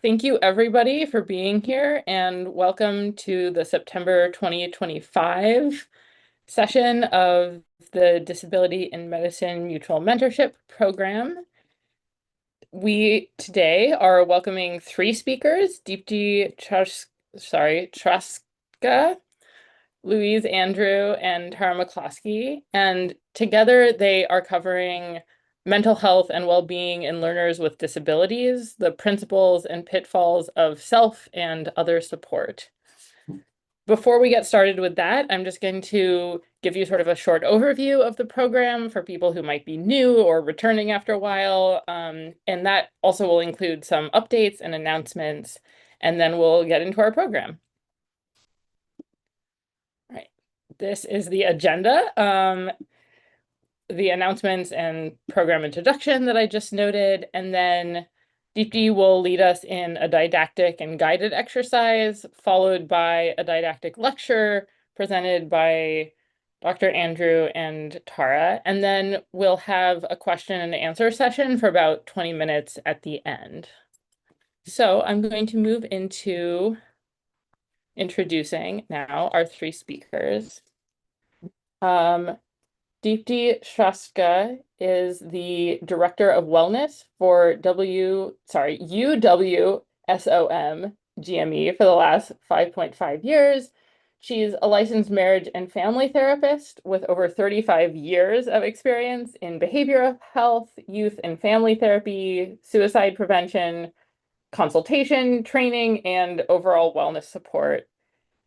Thank you, everybody, for being here, and welcome to the September 2025 session of the Disability in Medicine Mutual Mentorship Program. We today are welcoming three speakers, Dipti Chrastka, Louise Andrew, and Tara McCloskey, and together they are covering mental health and well-being in learners with disabilities, the principles and pitfalls of self and other support. Before we get started with that, I'm just going to give you sort of a short overview of the program for people who might be new or returning after a while, and that also will include some updates and announcements, and then we'll get into our program. All right, this is the agenda. The announcements and program introduction that I just noted, and then Dipti will lead us in a didactic and guided exercise, followed by a didactic lecture presented by Dr. Andrew and Tara, and then we'll have a question and answer session for about 20 minutes at the end. So I'm going to move into introducing now our three speakers. Dipti Chrastka is the Director of Wellness for UWSOM GME for the last 5.5 years. She's a licensed marriage and family therapist with over 35 years of experience in behavioral health, youth and family therapy, suicide prevention, consultation, training, and overall wellness support.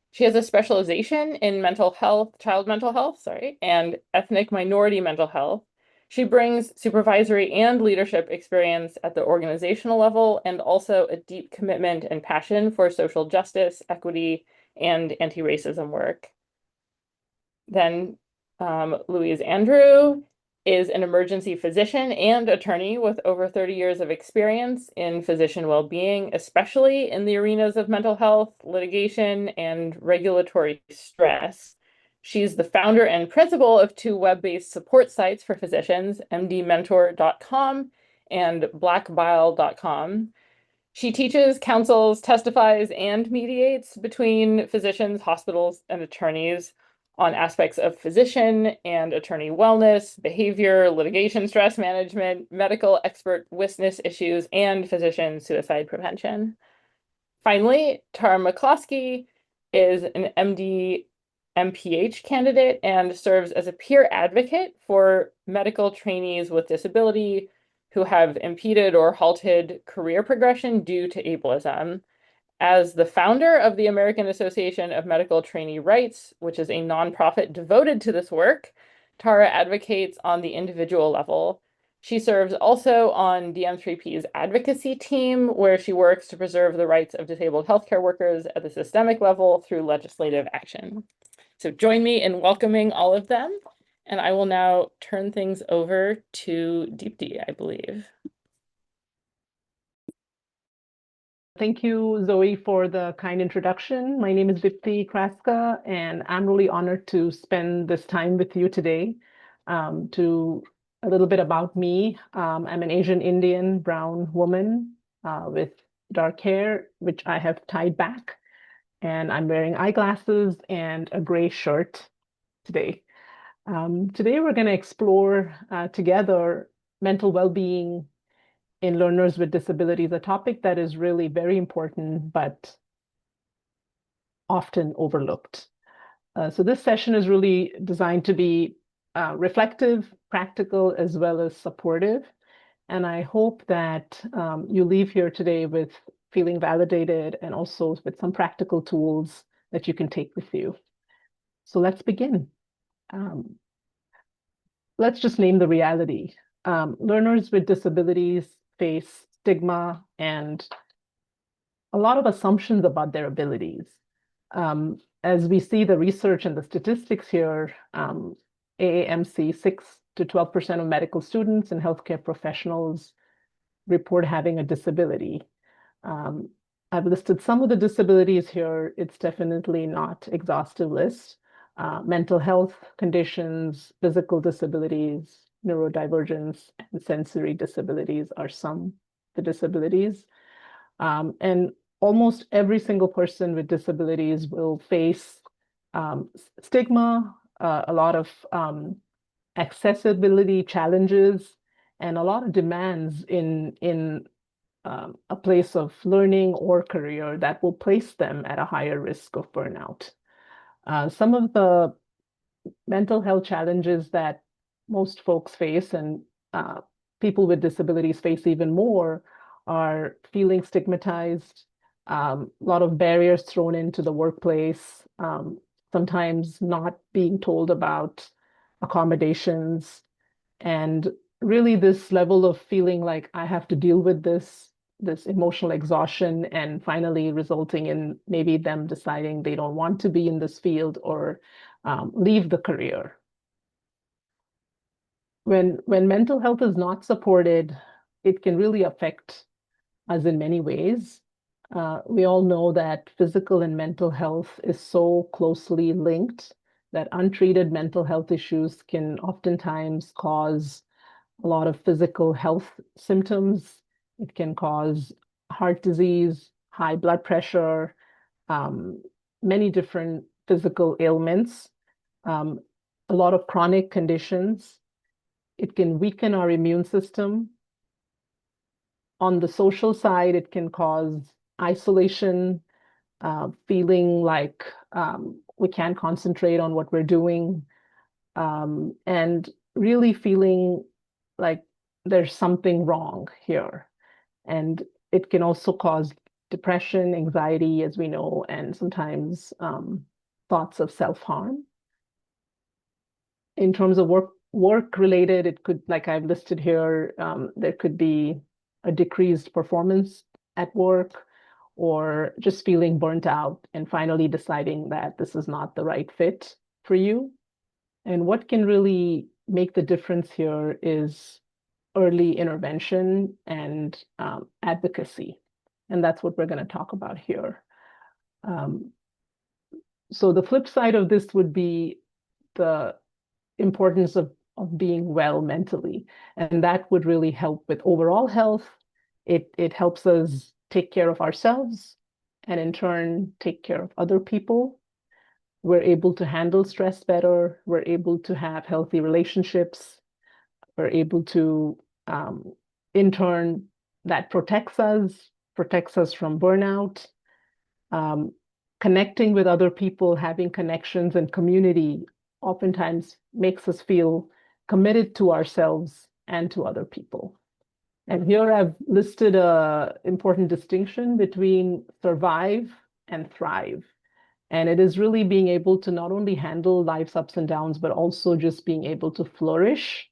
She has a specialization in child mental health, and ethnic minority mental health. She brings supervisory and leadership experience at the organizational level and also a deep commitment and passion for social justice, equity, and anti-racism work. Then Louise Andrew is an emergency physician and attorney with over 30 years of experience in physician well-being, especially in the arenas of mental health, litigation, and regulatory stress. She's the founder and principal of two web-based support sites for physicians, mdmentor.com and blackbile.com. She teaches, counsels, testifies, and mediates between physicians, hospitals, and attorneys on aspects of physician and attorney wellness, behavior, litigation stress management, medical expert witness issues, and physician suicide prevention. Finally, Tara McCloskey is an MD MPH candidate and serves as a peer advocate for medical trainees with disability who have impeded or halted career progression due to ableism. As the founder of the American Association of Medical Trainee Rights, which is a nonprofit devoted to this work, Tara advocates on the individual level. She serves also on DM3P's advocacy team, where she works to preserve the rights of disabled healthcare workers at the systemic level through legislative action. So join me in welcoming all of them, and I will now turn things over to Dipti, I believe. Thank you, Zoe, for the kind introduction. My name is Dipti Chrastka, and I'm really honored to spend this time with you today. To a little bit about me, I'm an Asian Indian brown woman with dark hair, which I have tied back, and I'm wearing eyeglasses and a gray shirt today. Today, we're going to explore together mental well-being in learners with disabilities, a topic that is really very important, but often overlooked. So this session is really designed to be reflective, practical, as well as supportive. And I hope that you leave here today with feeling validated and also with some practical tools that you can take with you. So let's begin. Let's just name the reality. Learners with disabilities face stigma and a lot of assumptions about their abilities. As we see the research and the statistics here, AAMC, 6 to 12% of medical students and healthcare professionals report having a disability. I've listed some of the disabilities here. It's definitely not exhaustive list. Mental health conditions, physical disabilities, neurodivergence, and sensory disabilities are some of the disabilities. And almost every single person with disabilities will face stigma, a lot of accessibility challenges, and a lot of demands in a place of learning or career that will place them at a higher risk of burnout. Some of the mental health challenges that most folks face, and people with disabilities face even more, are feeling stigmatized, a lot of barriers thrown into the workplace, sometimes not being told about accommodations, and really this level of feeling like I have to deal with this emotional exhaustion, and finally resulting in maybe them deciding they don't want to be in this field or leave the career. When mental health is not supported, it can really affect us in many ways. We all know that physical and mental health is so closely linked that untreated mental health issues can oftentimes cause a lot of physical health symptoms. It can cause heart disease, high blood pressure, many different physical ailments, um, a lot of chronic conditions. It can weaken our immune system. On the social side, it can cause isolation, feeling like we can't concentrate on what we're doing, and really feeling like there's something wrong here. And it can also cause depression, anxiety, as we know, and sometimes thoughts of self-harm. In terms of work related, it could, like I've listed here, there could be a decreased performance at work, or just feeling burnt out and finally deciding that this is not the right fit for you. And what can really make the difference here is early intervention and advocacy. And that's what we're going to talk about here. So the flip side of this would be the importance of being well mentally. And that would really help with overall health. It helps us take care of ourselves and in turn take care of other people. We're able to handle stress better. We're able to have healthy relationships. We're able to, in turn, that protects us from burnout. Connecting with other people, having connections and community oftentimes makes us feel committed to ourselves and to other people. And here I've listed an important distinction between survive and thrive. And it is really being able to not only handle life's ups and downs, but also just being able to flourish.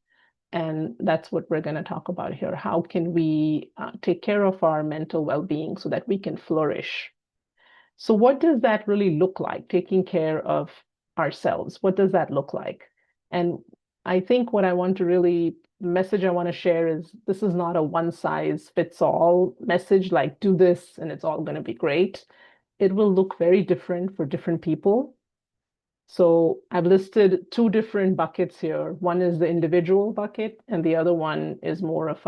And that's what we're going to talk about here. How can we take care of our mental well-being so that we can flourish? So what does that really look like, taking care of ourselves? What does that look like? And I think what I want to really, message I want to share is this is not a one size fits all message, like do this and it's all going to be great. It will look very different for different people. So I've listed two different buckets here. One is the individual bucket, and the other one is more of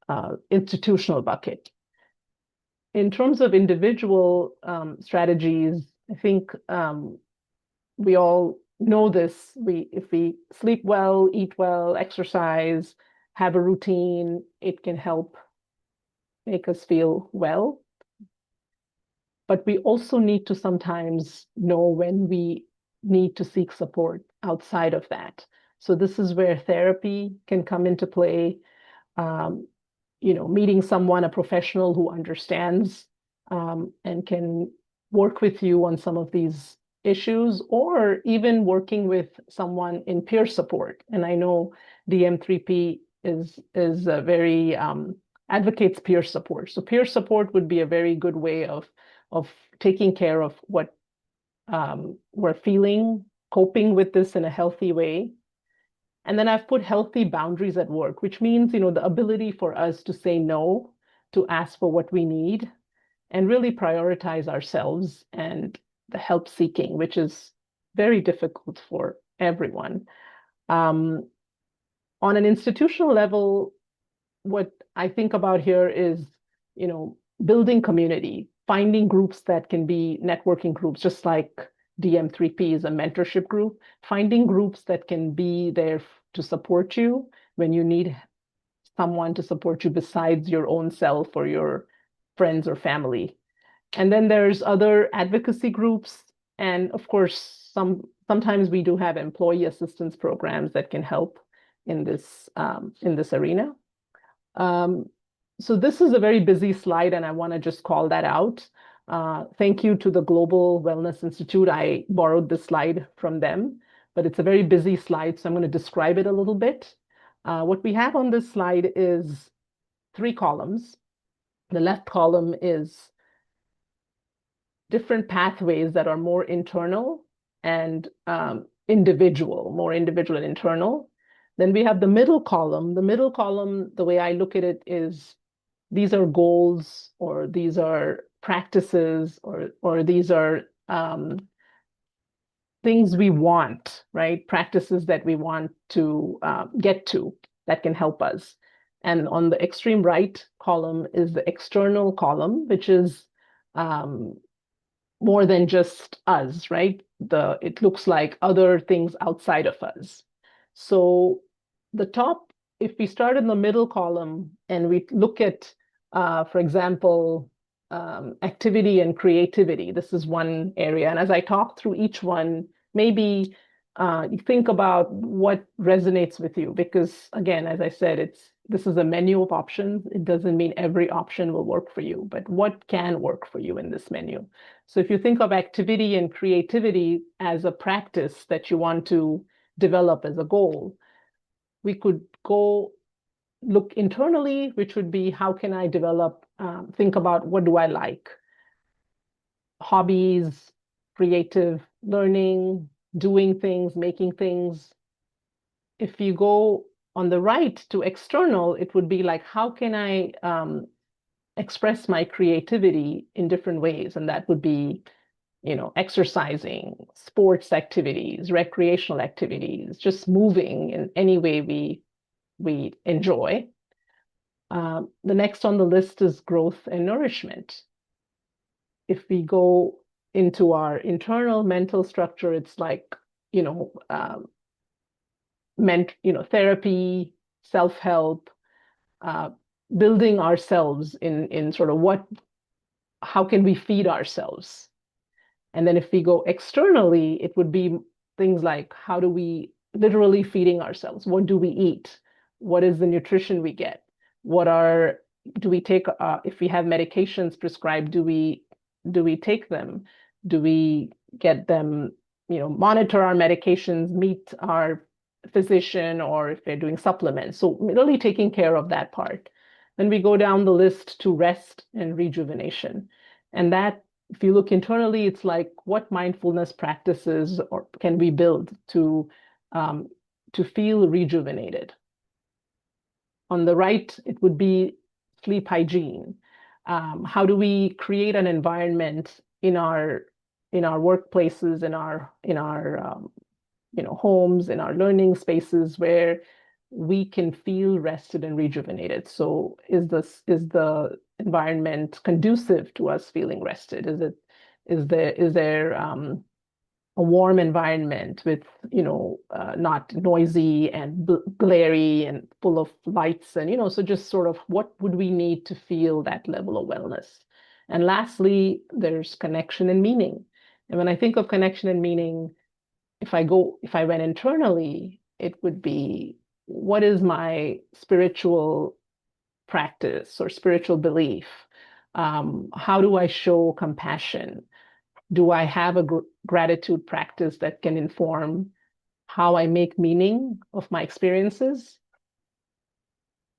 a institutional bucket. In terms of individual strategies, I think we all know this. If we sleep well, eat well, exercise, have a routine, it can help make us feel well. But we also need to sometimes know when we need to seek support outside of that. So this is where therapy can come into play. Meeting someone, a professional who understands and can work with you on some of these issues, or even working with someone in peer support. And I know DM3P is very advocates peer support. So peer support would be a very good way of taking care of what we're feeling, coping with this in a healthy way. And then I've put healthy boundaries at work, which means, the ability for us to say no, to ask for what we need, and really prioritize ourselves and the help seeking, which is very difficult for everyone. On an institutional level, what I think about here is, building community, finding groups that can be networking groups, just like DM3P is a mentorship group, finding groups that can be there to support you when you need someone to support you besides your own self or your friends or family. And then there's other advocacy groups. And of course, sometimes we do have employee assistance programs that can help in this arena. So this is a very busy slide, and I want to just call that out. Thank you to the Global Wellness Institute. I borrowed this slide from them, but it's a very busy slide, so I'm going to describe it a little bit. What we have on this slide is 3 columns. The left column is different pathways that are more internal and individual, more individual and internal. Then we have the middle column. The middle column, the way I look at it is these are goals, or these are practices, or these are things we want, right? Practices that we want to get to that can help us. And on the extreme right column is the external column, which is more than just us, right? It looks like other things outside of us. So the top, if we start in the middle column and we look at, for example, activity and creativity, this is one area. And as I talk through each one, maybe you think about what resonates with you, because again, as I said, this is a menu of options. It doesn't mean every option will work for you, but what can work for you in this menu? So if you think of activity and creativity as a practice that you want to develop as a goal, we could go look internally, which would be how can I develop, think about what do I like? Hobbies, creative learning, doing things, making things. If you go on the right to external, it would be like, how can I express my creativity in different ways? And that would be, exercising, sports activities, recreational activities, just moving in any way we enjoy. The next on the list is growth and nourishment. If we go into our internal mental structure, it's like, therapy, self-help, building ourselves in sort of how can we feed ourselves? And then if we go externally, it would be things like, how do we literally feeding ourselves? What do we eat? What is the nutrition we get? Do we take, if we have medications prescribed, do we take them? Do we get them, monitor our medications, meet our physician, or if they're doing supplements? So really taking care of that part. Then we go down the list to rest and rejuvenation. And that, if you look internally, it's like, what mindfulness practices or can we build to feel rejuvenated? On the right, it would be sleep hygiene. How do we create an environment in our workplaces, in our homes, in our learning spaces where we can feel rested and rejuvenated? So is the environment conducive to us feeling rested? Is there a warm environment with, not noisy and glary and full of lights, and, so just sort of what would we need to feel that level of wellness? And lastly, there's connection and meaning. And when I think of connection and meaning, if I went internally, it would be, what is my spiritual practice or spiritual belief? How do I show compassion? Do I have a gratitude practice that can inform how I make meaning of my experiences?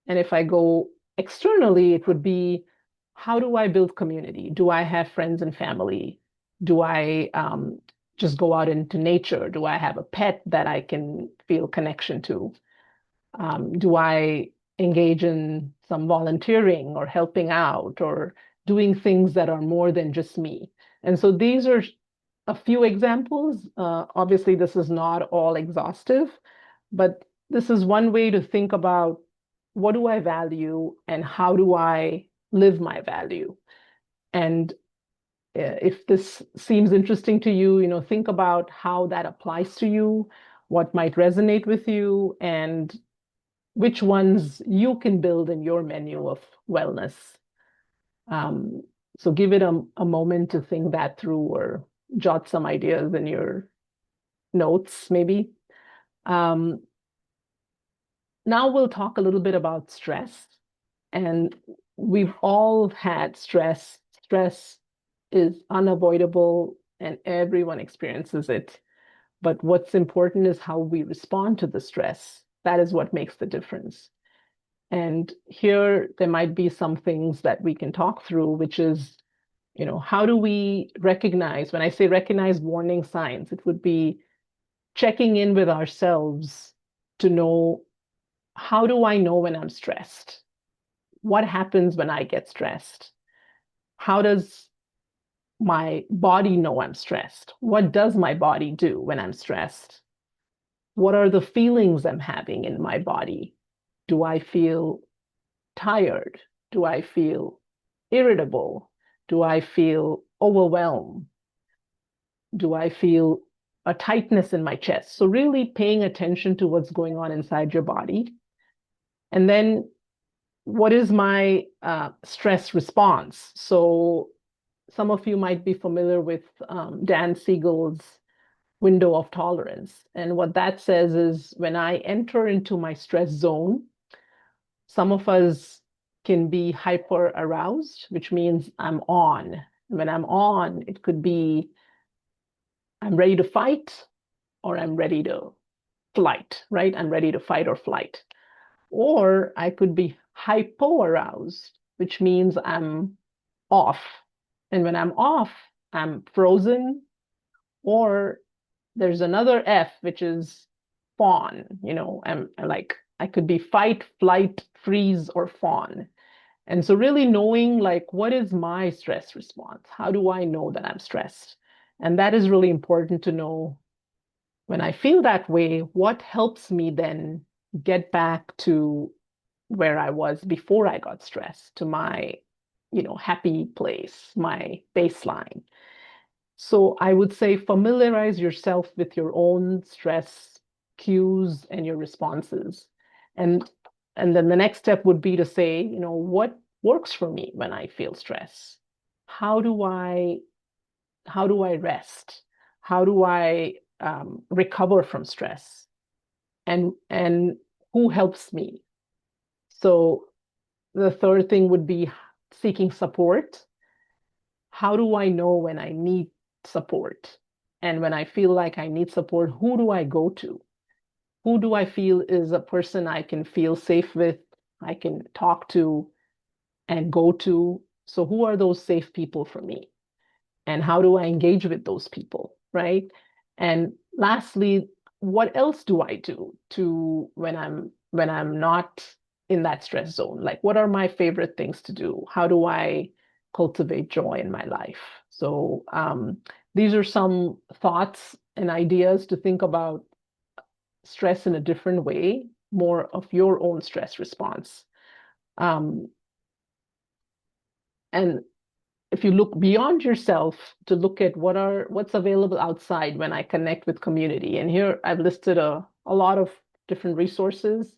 And if I go externally, it would be, how do I build community? Do I have friends and family? Do I just go out into nature? Do I have a pet that I can feel connection to? Do I engage in some volunteering or helping out or doing things that are more than just me? And so these are a few examples. Obviously, this is not all exhaustive, but this is one way to think about, what do I value and how do I live my value. And if this seems interesting to you, think about how that applies to you, what might resonate with you, and which ones you can build in your menu of wellness. So give it a moment to think that through, or jot some ideas in your notes, maybe. Now we'll talk a little bit about stress. And we've all had stress. Stress is unavoidable and everyone experiences it. But what's important is how we respond to the stress. That is what makes the difference. And here there might be some things that we can talk through, which is, how do we recognize, when I say recognize warning signs, it would be checking in with ourselves to know, how do I know when I'm stressed? What happens when I get stressed? How does my body know I'm stressed? What does my body do when I'm stressed? What are the feelings I'm having in my body? Do I feel tired? Do I feel irritable? Do I feel overwhelmed? Do I feel a tightness in my chest? So really paying attention to what's going on inside your body. And then what is my stress response? So some of you might be familiar with Dan Siegel's window of tolerance. And what that says is, when I enter into my stress zone, some of us can be hyper aroused, which means I'm on. When I'm on, it could be I'm ready to fight or I'm ready to flight, right? I'm ready to fight or flight. Or I could be hypoaroused, which means I'm off. And when I'm off, I'm frozen, or there's another F, which is fawn. I'm like, I could be fight, flight, freeze, or fawn. And so really knowing, like, what is my stress response? How do I know that I'm stressed? And that is really important to know. When I feel that way, what helps me then get back to where I was before I got stressed, to my, happy place, my baseline. So I would say familiarize yourself with your own stress cues and your responses. And then the next step would be to say, what works for me when I feel stress? How do I rest? How do I recover from stress? And who helps me? So the third thing would be seeking support. How do I know when I need support? And when I feel like I need support, who do I go to? Who do I feel is a person I can feel safe with, I can talk to and go to? So who are those safe people for me? And how do I engage with those people, right? And lastly, what else do I do to when I'm not in that stress zone? Like, what are my favorite things to do? How do I cultivate joy in my life? So these are some thoughts and ideas to think about stress in a different way, more of your own stress response. And if you look beyond yourself to look at what's available outside when I connect with community. And here I've listed a lot of different resources,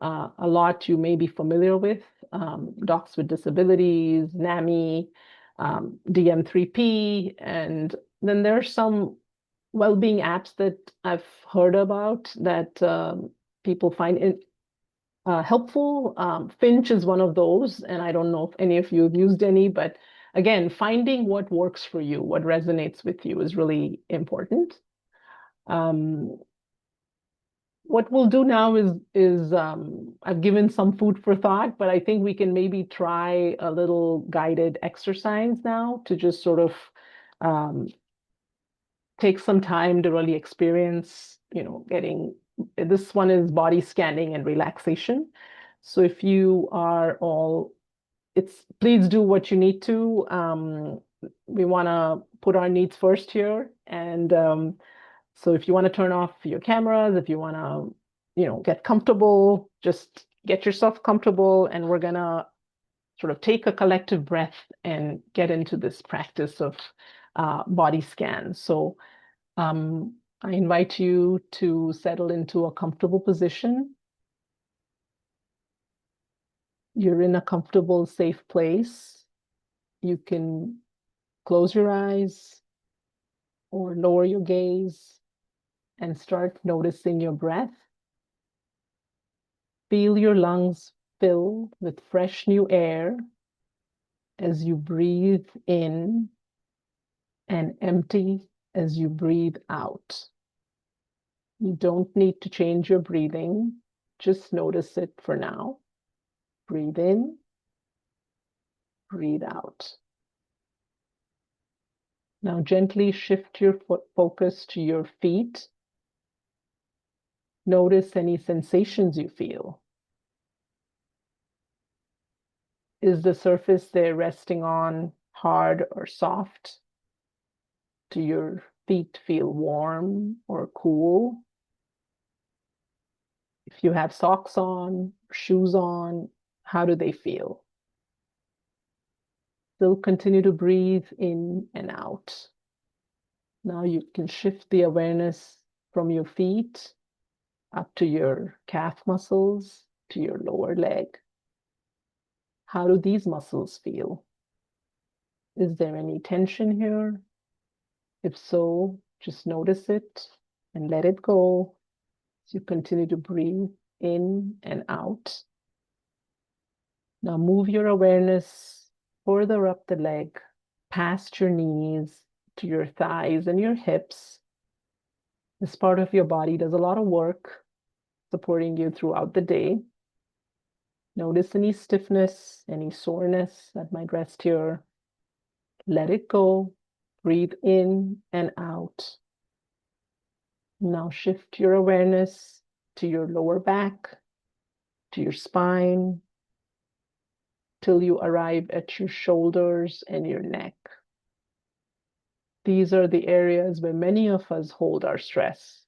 a lot you may be familiar with, Docs with Disabilities, NAMI, DM3P, and then there are some well-being apps that I've heard about that people find helpful. Finch is one of those, and I don't know if any of you have used any, but again, finding what works for you, what resonates with you is really important. What we'll do now is I've given some food for thought, but I think we can maybe try a little guided exercise now to just sort of take some time to really experience, this one is body scanning and relaxation. So if you are all, please do what you need to. We want to put our needs first here. And so if you want to turn off your cameras, if you want to, get comfortable, just get yourself comfortable. And we're going to sort of take a collective breath and get into this practice of body scans. So I invite you to settle into a comfortable position. You're in a comfortable, safe place. You can close your eyes or lower your gaze and start noticing your breath. Feel your lungs fill with fresh new air as you breathe in and empty as you breathe out. You don't need to change your breathing. Just notice it for now. Breathe in, breathe out. Now gently shift your focus to your feet. Notice any sensations you feel. Is the surface they're resting on hard or soft? Do your feet feel warm or cool? If you have socks on, shoes on, how do they feel? Still continue to breathe in and out. Now you can shift the awareness from your feet up to your calf muscles, to your lower leg. How do these muscles feel? Is there any tension here? If so, just notice it and let it go as you continue to breathe in and out. Now move your awareness further up the leg, past your knees, to your thighs and your hips. This part of your body does a lot of work supporting you throughout the day. Notice any stiffness, any soreness that might rest here. Let it go. Breathe in and out. Now shift your awareness to your lower back, to your spine, till you arrive at your shoulders and your neck. These are the areas where many of us hold our stress.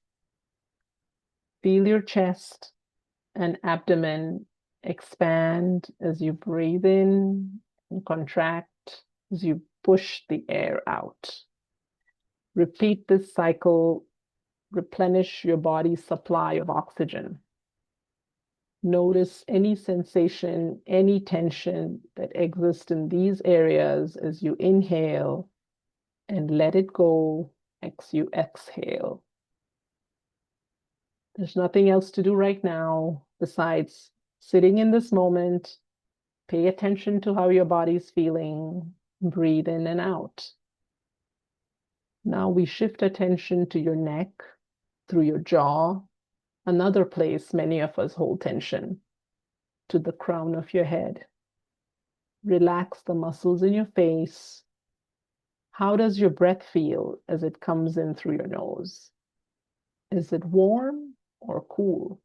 Feel your chest and abdomen expand as you breathe in and contract as you push the air out. Repeat this cycle. Replenish your body's supply of oxygen. Notice any sensation, any tension that exists in these areas as you inhale and let it go as you exhale. There's nothing else to do right now besides sitting in this moment. Pay attention to how your body's feeling. Breathe in and out. Now we shift attention to your neck, through your jaw, another place many of us hold tension, to the crown of your head. Relax the muscles in your face. How does your breath feel as it comes in through your nose? Is it warm or cool?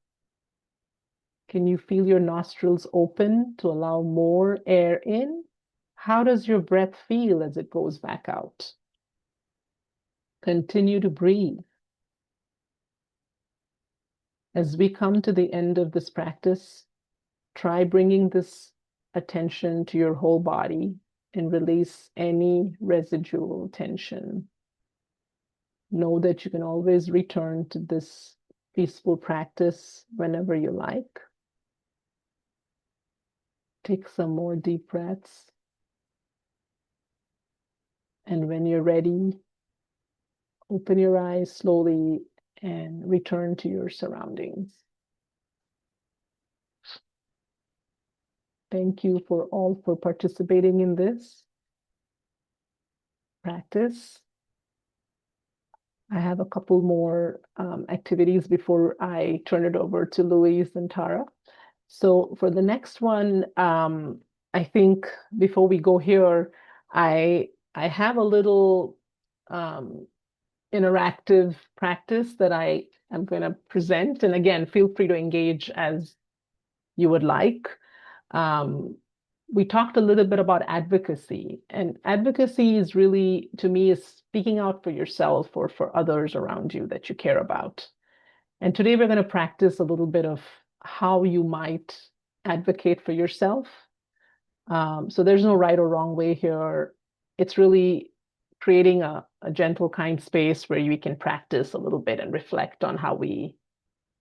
Can you feel your nostrils open to allow more air in? How does your breath feel as it goes back out? Continue to breathe. As we come to the end of this practice, try bringing this attention to your whole body and release any residual tension. Know that you can always return to this peaceful practice whenever you like. Take some more deep breaths. And when you're ready, open your eyes slowly and return to your surroundings. Thank you for participating in this practice. I have a couple more activities before I turn it over to Louise and Tara. So for the next one, I think before we go here, I have a little interactive practice that I am going to present. And again, feel free to engage as you would like. We talked a little bit about advocacy, and advocacy is really, to me, is speaking out for yourself or for others around you that you care about. And today we're going to practice a little bit of how you might advocate for yourself. So there's no right or wrong way here. It's really creating a gentle, kind space where we can practice a little bit and reflect on how we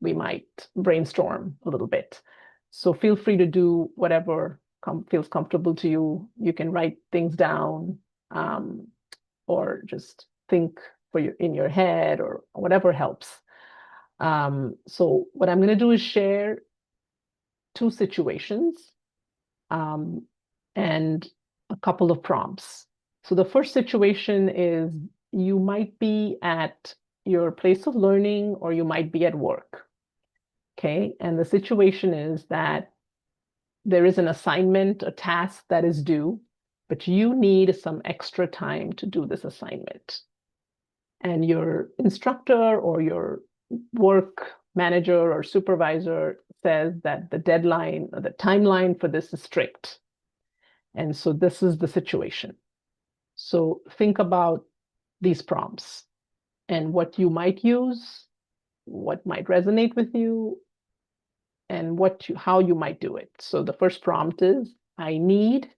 might brainstorm a little bit. So feel free to do whatever feels comfortable to you. You can write things down, or just think in your head, or whatever helps. So what I'm going to do is share two situations, and a couple of prompts. So the first situation is, you might be at your place of learning, or you might be at work. Okay, and the situation is that there is an assignment, a task that is due, but you need some extra time to do this assignment. And your instructor or your work manager or supervisor says that the deadline or the timeline for this is strict. And so this is the situation. So think about these prompts and what you might use, what might resonate with you, and how you might do it. So the first prompt is, I need,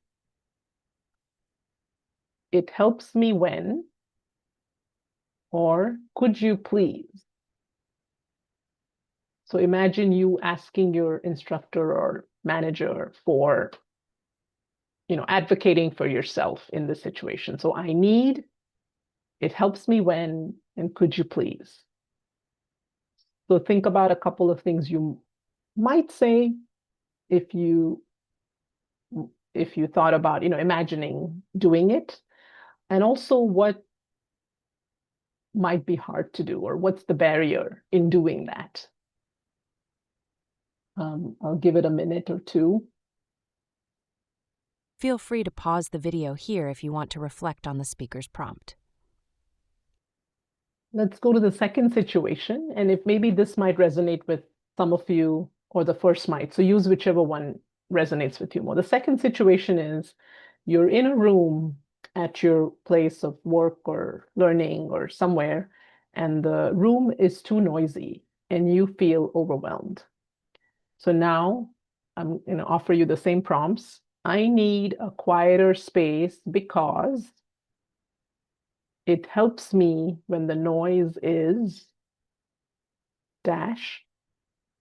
it helps me when, or could you please? So imagine you asking your instructor or manager for, advocating for yourself in this situation. So I need, it helps me when, and could you please? So think about a couple of things you might say if you thought about, imagining doing it, and also what might be hard to do, or what's the barrier in doing that. I'll give it a minute or two. Feel free to pause the video here if you want to reflect on the speaker's prompt. Let's go to the second situation, and if maybe this might resonate with some of you, or the first might, so use whichever one resonates with you more. The second situation is, you're in a room at your place of work or learning or somewhere, and the room is too noisy and you feel overwhelmed. So now I'm going to offer you the same prompts. I need a quieter space because it helps me when the noise is dash,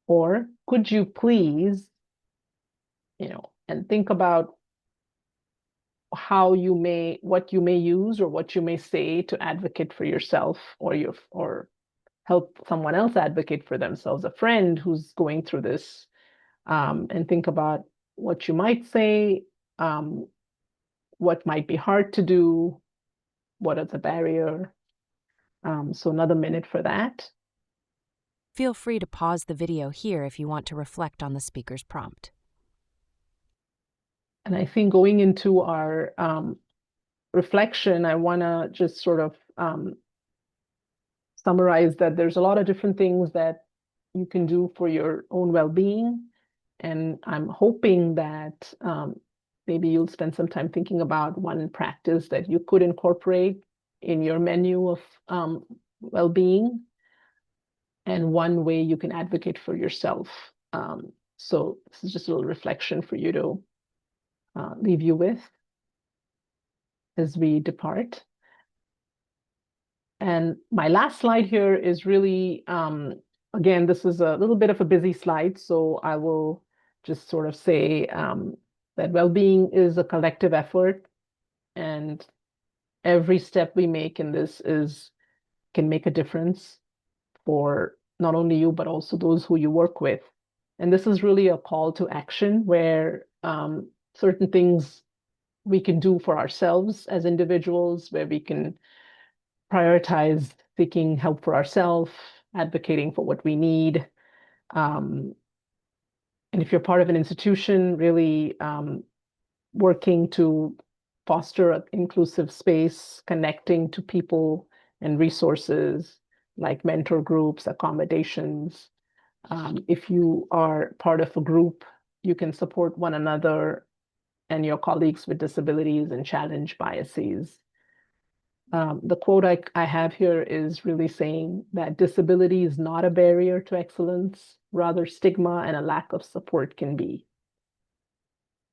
or could you please, and think about what you may use, or what you may say to advocate for yourself, or help someone else advocate for themselves, a friend who's going through this, and think about what you might say, what might be hard to do, what are the barrier. So another minute for that. Feel free to pause the video here if you want to reflect on the speaker's prompt. And I think going into our reflection, I want to just sort of summarize that there's a lot of different things that you can do for your own well-being. And I'm hoping that maybe you'll spend some time thinking about one practice that you could incorporate in your menu of well-being, and one way you can advocate for yourself. So this is just a little reflection for you to leave you with as we depart. And my last slide here is really, again, this is a little bit of a busy slide, so I will just sort of say that well-being is a collective effort, and every step we make in this can make a difference for not only you, but also those who you work with. And this is really a call to action, where certain things we can do for ourselves as individuals, where we can prioritize seeking help for ourselves, advocating for what we need. And if you're part of an institution, really working to foster an inclusive space, connecting to people and resources like mentor groups, accommodations. If you are part of a group, you can support one another and your colleagues with disabilities and challenge biases. The quote I have here is really saying that disability is not a barrier to excellence, rather stigma and a lack of support can be.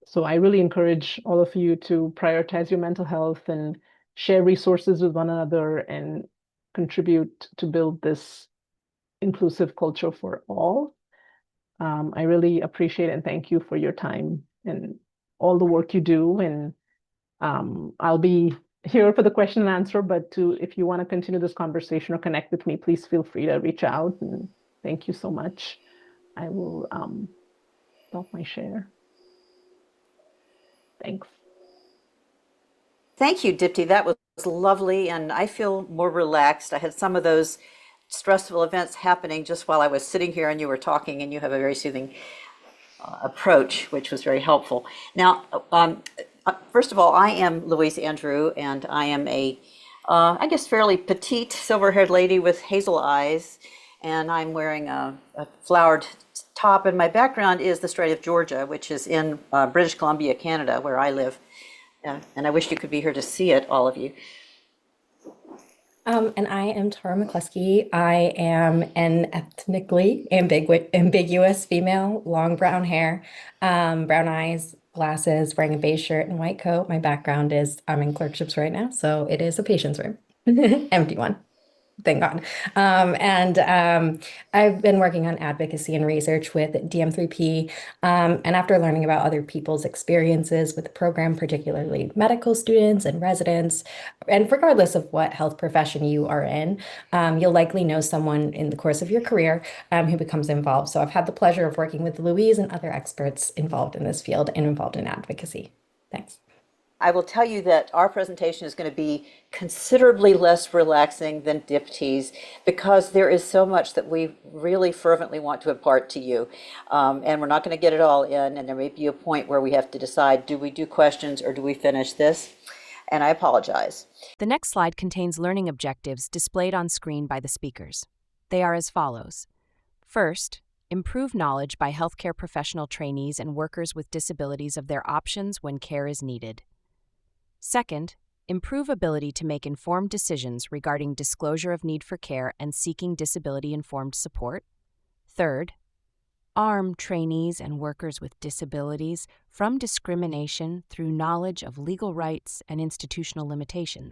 So I really encourage all of you to prioritize your mental health and share resources with one another and contribute to build this inclusive culture for all. I really appreciate and thank you for your time and all the work you do. And I'll be here for the question and answer, but if you want to continue this conversation or connect with me, please feel free to reach out. And thank you so much. I will stop my share. Thanks. Thank you, Dipti. That was lovely, and I feel more relaxed. I had some of those stressful events happening just while I was sitting here and you were talking, and you have a very soothing approach, which was very helpful. Now, first of all, I am Louise Andrew, and I am I guess, fairly petite, silver-haired lady with hazel eyes, and I'm wearing a flowered top, and my background is the Strait of Georgia, which is in British Columbia, Canada, where I live. And I wish you could be here to see it, all of you. And I am Tara McCloskey. I am an ethnically ambiguous female, long brown hair, brown eyes, glasses, wearing a beige shirt and white coat. My background is I'm in clerkships right now, so it is a patient's room, empty one. Thank God. I've been working on advocacy and research with DM3P. And after learning about other people's experiences with the program, particularly medical students and residents, and regardless of what health profession you are in, you'll likely know someone in the course of your career who becomes involved. So I've had the pleasure of working with Louise and other experts involved in this field and involved in advocacy. Thanks. I will tell you that our presentation is going to be considerably less relaxing than Dipti's because there is so much that we really fervently want to impart to you. And we're not going to get it all in, and there may be a point where we have to decide, do we do questions or do we finish this? And I apologize. The next slide contains learning objectives displayed on screen by the speakers. They are as follows. First, improve knowledge by healthcare professional trainees and workers with disabilities of their options when care is needed. Second, improve ability to make informed decisions regarding disclosure of need for care and seeking disability-informed support. Third, arm trainees and workers with disabilities from discrimination through knowledge of legal rights and institutional limitations.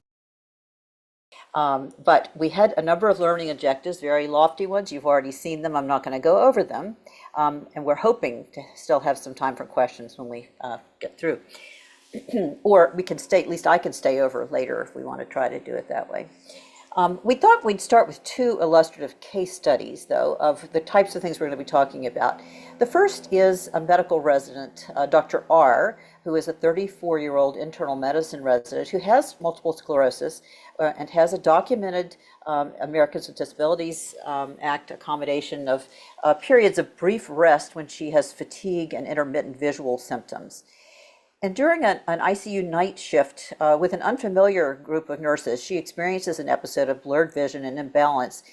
But we had a number of learning objectives, very lofty ones. You've already seen them. I'm not going to go over them. And we're hoping to still have some time for questions when we get through. Or we can stay, at least I can stay over later if we want to try to do it that way. We thought we'd start with two illustrative case studies, though, of the types of things we're going to be talking about. The first is a medical resident, Dr. R, who is a 34-year-old internal medicine resident who has multiple sclerosis and has a documented Americans with Disabilities Act accommodation of periods of brief rest when she has fatigue and intermittent visual symptoms. And during an ICU night shift with an unfamiliar group of nurses, she experiences an episode of blurred vision and imbalance,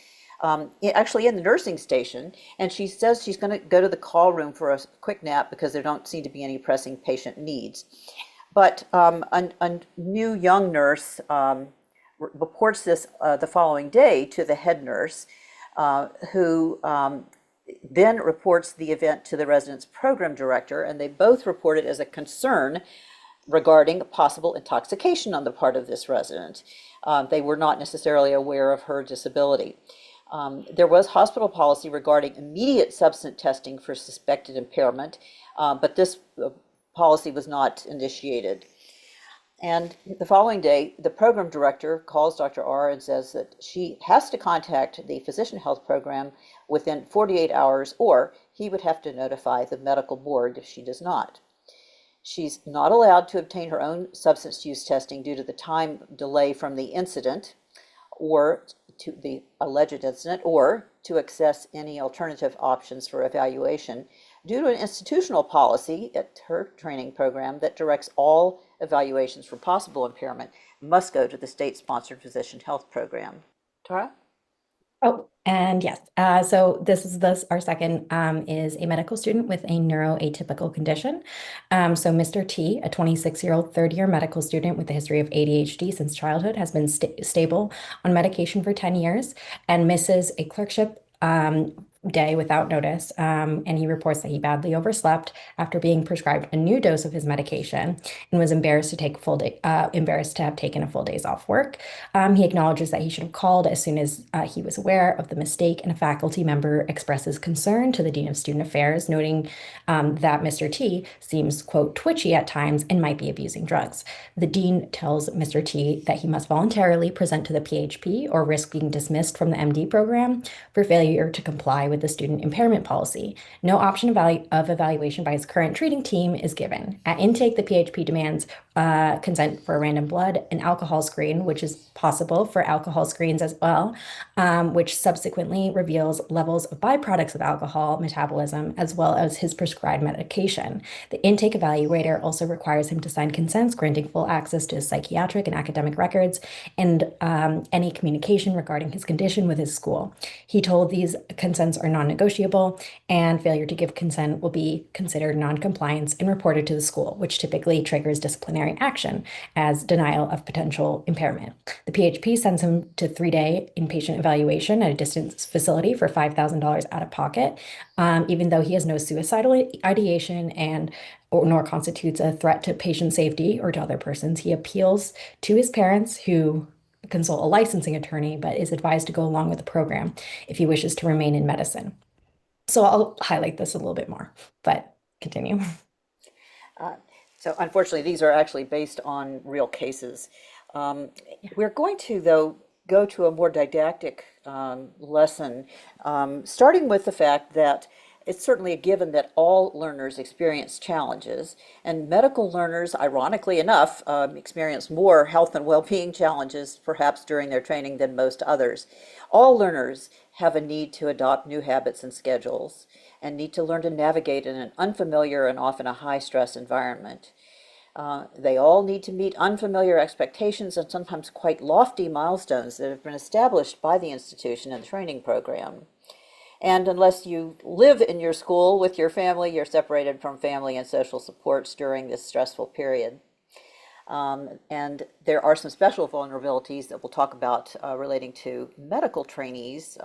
actually in the nursing station. And she says she's going to go to the call room for a quick nap because there don't seem to be any pressing patient needs. But a new young nurse reports this the following day to the head nurse, who then reports the event to the resident's program director, and they both report it as a concern regarding possible intoxication on the part of this resident. They were not necessarily aware of her disability. There was hospital policy regarding immediate substance testing for suspected impairment, but this policy was not initiated. And the following day, the program director calls Dr. R and says that she has to contact the physician health program within 48 hours, or he would have to notify the medical board if she does not. She's not allowed to obtain her own substance use testing due to the time delay from the incident, or to the alleged incident, or to access any alternative options for evaluation due to an institutional policy at her training program that directs all evaluations for possible impairment must go to the state-sponsored physician health program. Tara? Oh, and yes, so our second is a medical student with a neuroatypical condition. So Mr. T, a 26-year-old third-year medical student with a history of ADHD since childhood, has been stable on medication for 10 years and misses a clerkship day without notice, and he reports that he badly overslept after being prescribed a new dose of his medication and was embarrassed to have taken a full day's off work. He acknowledges that he should have called as soon as he was aware of the mistake, and a faculty member expresses concern to the Dean of Student Affairs, noting that Mr. T seems, quote, twitchy at times and might be abusing drugs. The dean tells Mr. T that he must voluntarily present to the PHP or risk being dismissed from the MD program for failure to comply with the student impairment policy. No option of evaluation by his current treating team is given. At intake, the PHP demands consent for a random blood and alcohol screen, which is possible for alcohol screens as well, which subsequently reveals levels of byproducts of alcohol metabolism as well as his prescribed medication. The intake evaluator also requires him to sign consents granting full access to his psychiatric and academic records and any communication regarding his condition with his school. He told these consents are non-negotiable, and failure to give consent will be considered non-compliance and reported to the school, which typically triggers disciplinary action as denial of potential impairment. The PHP sends him to 3-day inpatient evaluation at a distance facility for $5,000 out of pocket, even though he has no suicidal ideation nor constitutes a threat to patient safety or to other persons. He appeals to his parents, who consult a licensing attorney, but is advised to go along with the program if he wishes to remain in medicine. So I'll highlight this a little bit more, but continue. So unfortunately, these are actually based on real cases. We're going to, though, go to a more didactic lesson, starting with the fact that it's certainly a given that all learners experience challenges, and medical learners, ironically enough, experience more health and well-being challenges perhaps during their training than most others. All learners have a need to adopt new habits and schedules and need to learn to navigate in an unfamiliar and often a high-stress environment. They all need to meet unfamiliar expectations and sometimes quite lofty milestones that have been established by the institution and the training program. And unless you live in your school with your family, you're separated from family and social supports during this stressful period. And there are some special vulnerabilities that we'll talk about relating to medical trainees,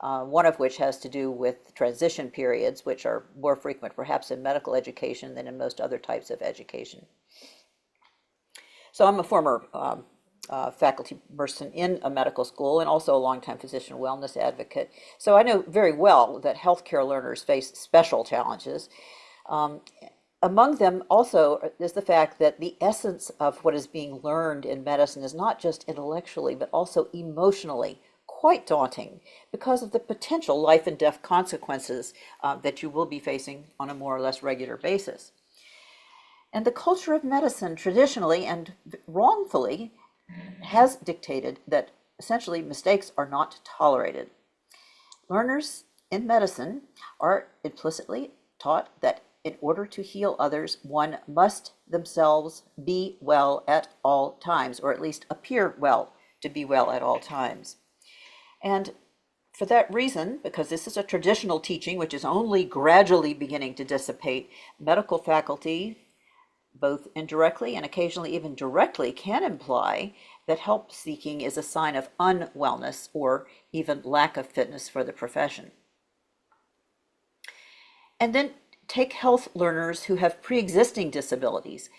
one of which has to do with transition periods, which are more frequent perhaps in medical education than in most other types of education. So I'm a former faculty person in a medical school and also a longtime physician wellness advocate. So I know very well that healthcare learners face special challenges. Among them also is the fact that the essence of what is being learned in medicine is not just intellectually, but also emotionally quite daunting because of the potential life and death consequences that you will be facing on a more or less regular basis. And the culture of medicine traditionally and wrongfully has dictated that essentially mistakes are not tolerated. Learners in medicine are implicitly taught that in order to heal others, one must themselves be well at all times, or at least appear well to be well at all times. And for that reason, because this is a traditional teaching which is only gradually beginning to dissipate, medical faculty, both indirectly and occasionally even directly, can imply that help seeking is a sign of unwellness or even lack of fitness for the profession. And then take health learners who have pre-existing disabilities.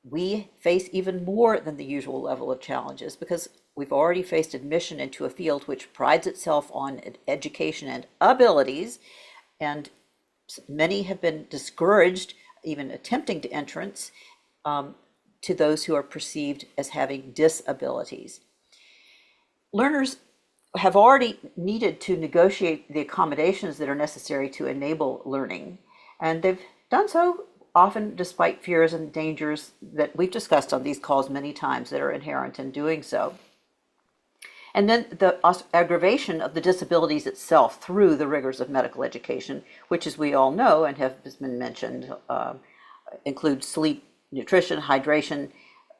We face even more than the usual level of challenges because we've already faced admission into a field which prides itself on education and abilities, and many have been discouraged even attempting to entrance to those who are perceived as having disabilities. Learners have already needed to negotiate the accommodations that are necessary to enable learning, and they've done so often despite fears and dangers that we've discussed on these calls many times that are inherent in doing so. And then the aggravation of the disabilities itself through the rigors of medical education, which, as we all know and have been mentioned, include sleep, nutrition, hydration,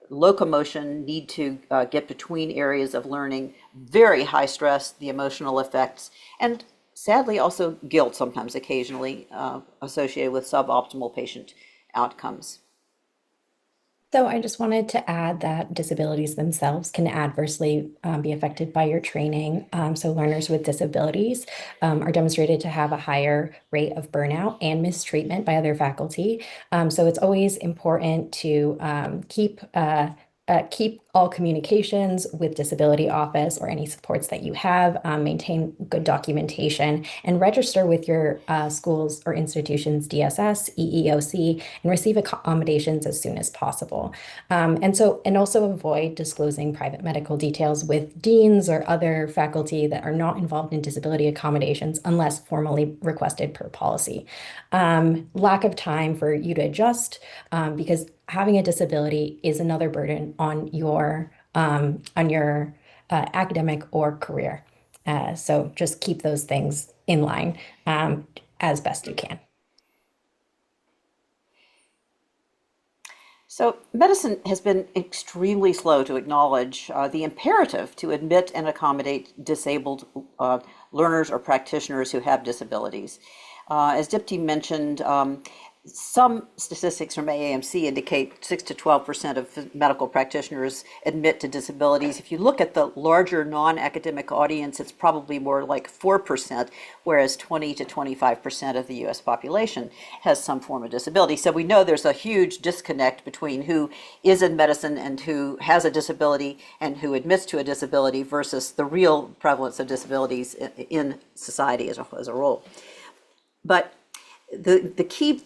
locomotion, need to get between areas of learning, very high stress, the emotional effects, and sadly also guilt sometimes occasionally associated with suboptimal patient outcomes. So I just wanted to add that disabilities themselves can adversely be affected by your training. So learners with disabilities are demonstrated to have a higher rate of burnout and mistreatment by other faculty. So it's always important to keep all communications with disability office or any supports that you have, maintain good documentation, and register with your schools or institutions DSS, EEOC, and receive accommodations as soon as possible. And also avoid disclosing private medical details with deans or other faculty that are not involved in disability accommodations unless formally requested per policy. Lack of time for you to adjust, because having a disability is another burden on your academic or career. So just keep those things in line as best you can. So medicine has been extremely slow to acknowledge the imperative to admit and accommodate disabled learners or practitioners who have disabilities. As Dipti mentioned, some statistics from AAMC indicate 6 to 12% of medical practitioners admit to disabilities. If you look at the larger non-academic audience, it's probably more like 4%, whereas 20 to 25% of the US population has some form of disability. So we know there's a huge disconnect between who is in medicine and who has a disability and who admits to a disability versus the real prevalence of disabilities in society as a whole. But the key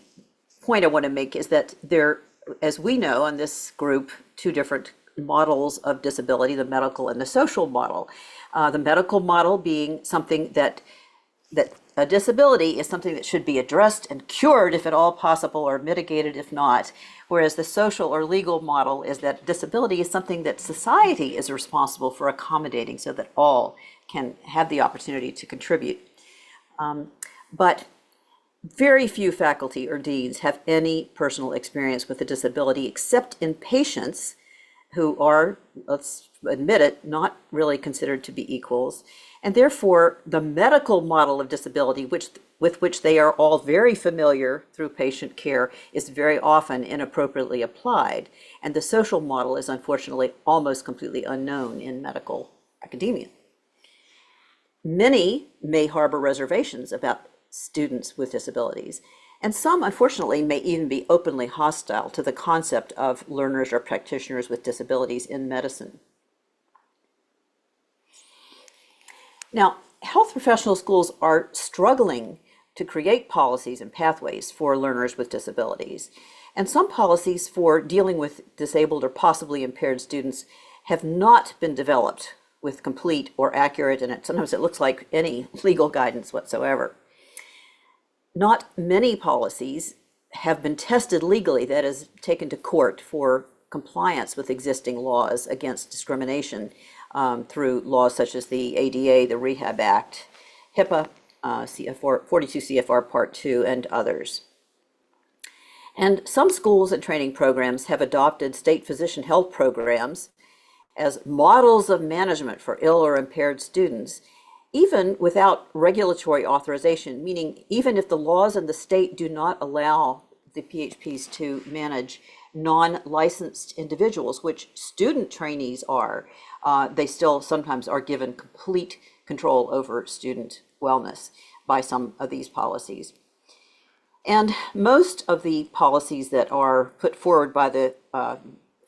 point I want to make is that there, as we know in this group, two different models of disability, the medical and the social model. The medical model being something that a disability is something that should be addressed and cured if at all possible, or mitigated if not, whereas the social or legal model is that disability is something that society is responsible for accommodating so that all can have the opportunity to contribute. But very few faculty or deans have any personal experience with a disability except in patients who are, let's admit it, not really considered to be equals. And therefore, the medical model of disability, with which they are all very familiar through patient care, is very often inappropriately applied. And the social model is unfortunately almost completely unknown in medical academia. Many may harbor reservations about students with disabilities, and some, unfortunately, may even be openly hostile to the concept of learners or practitioners with disabilities in medicine. Now, health professional schools are struggling to create policies and pathways for learners with disabilities, and some policies for dealing with disabled or possibly impaired students have not been developed with complete or accurate, and sometimes it looks like any legal guidance whatsoever. Not many policies have been tested legally, that is, taken to court for compliance with existing laws against discrimination through laws such as the ADA, the Rehab Act, HIPAA, 42 CFR Part 2, and others. And some schools and training programs have adopted state physician health programs as models of management for ill or impaired students, even without regulatory authorization, meaning even if the laws in the state do not allow the PHPs to manage non-licensed individuals, which student trainees are, they still sometimes are given complete control over student wellness by some of these policies. And most of the policies that are put forward by the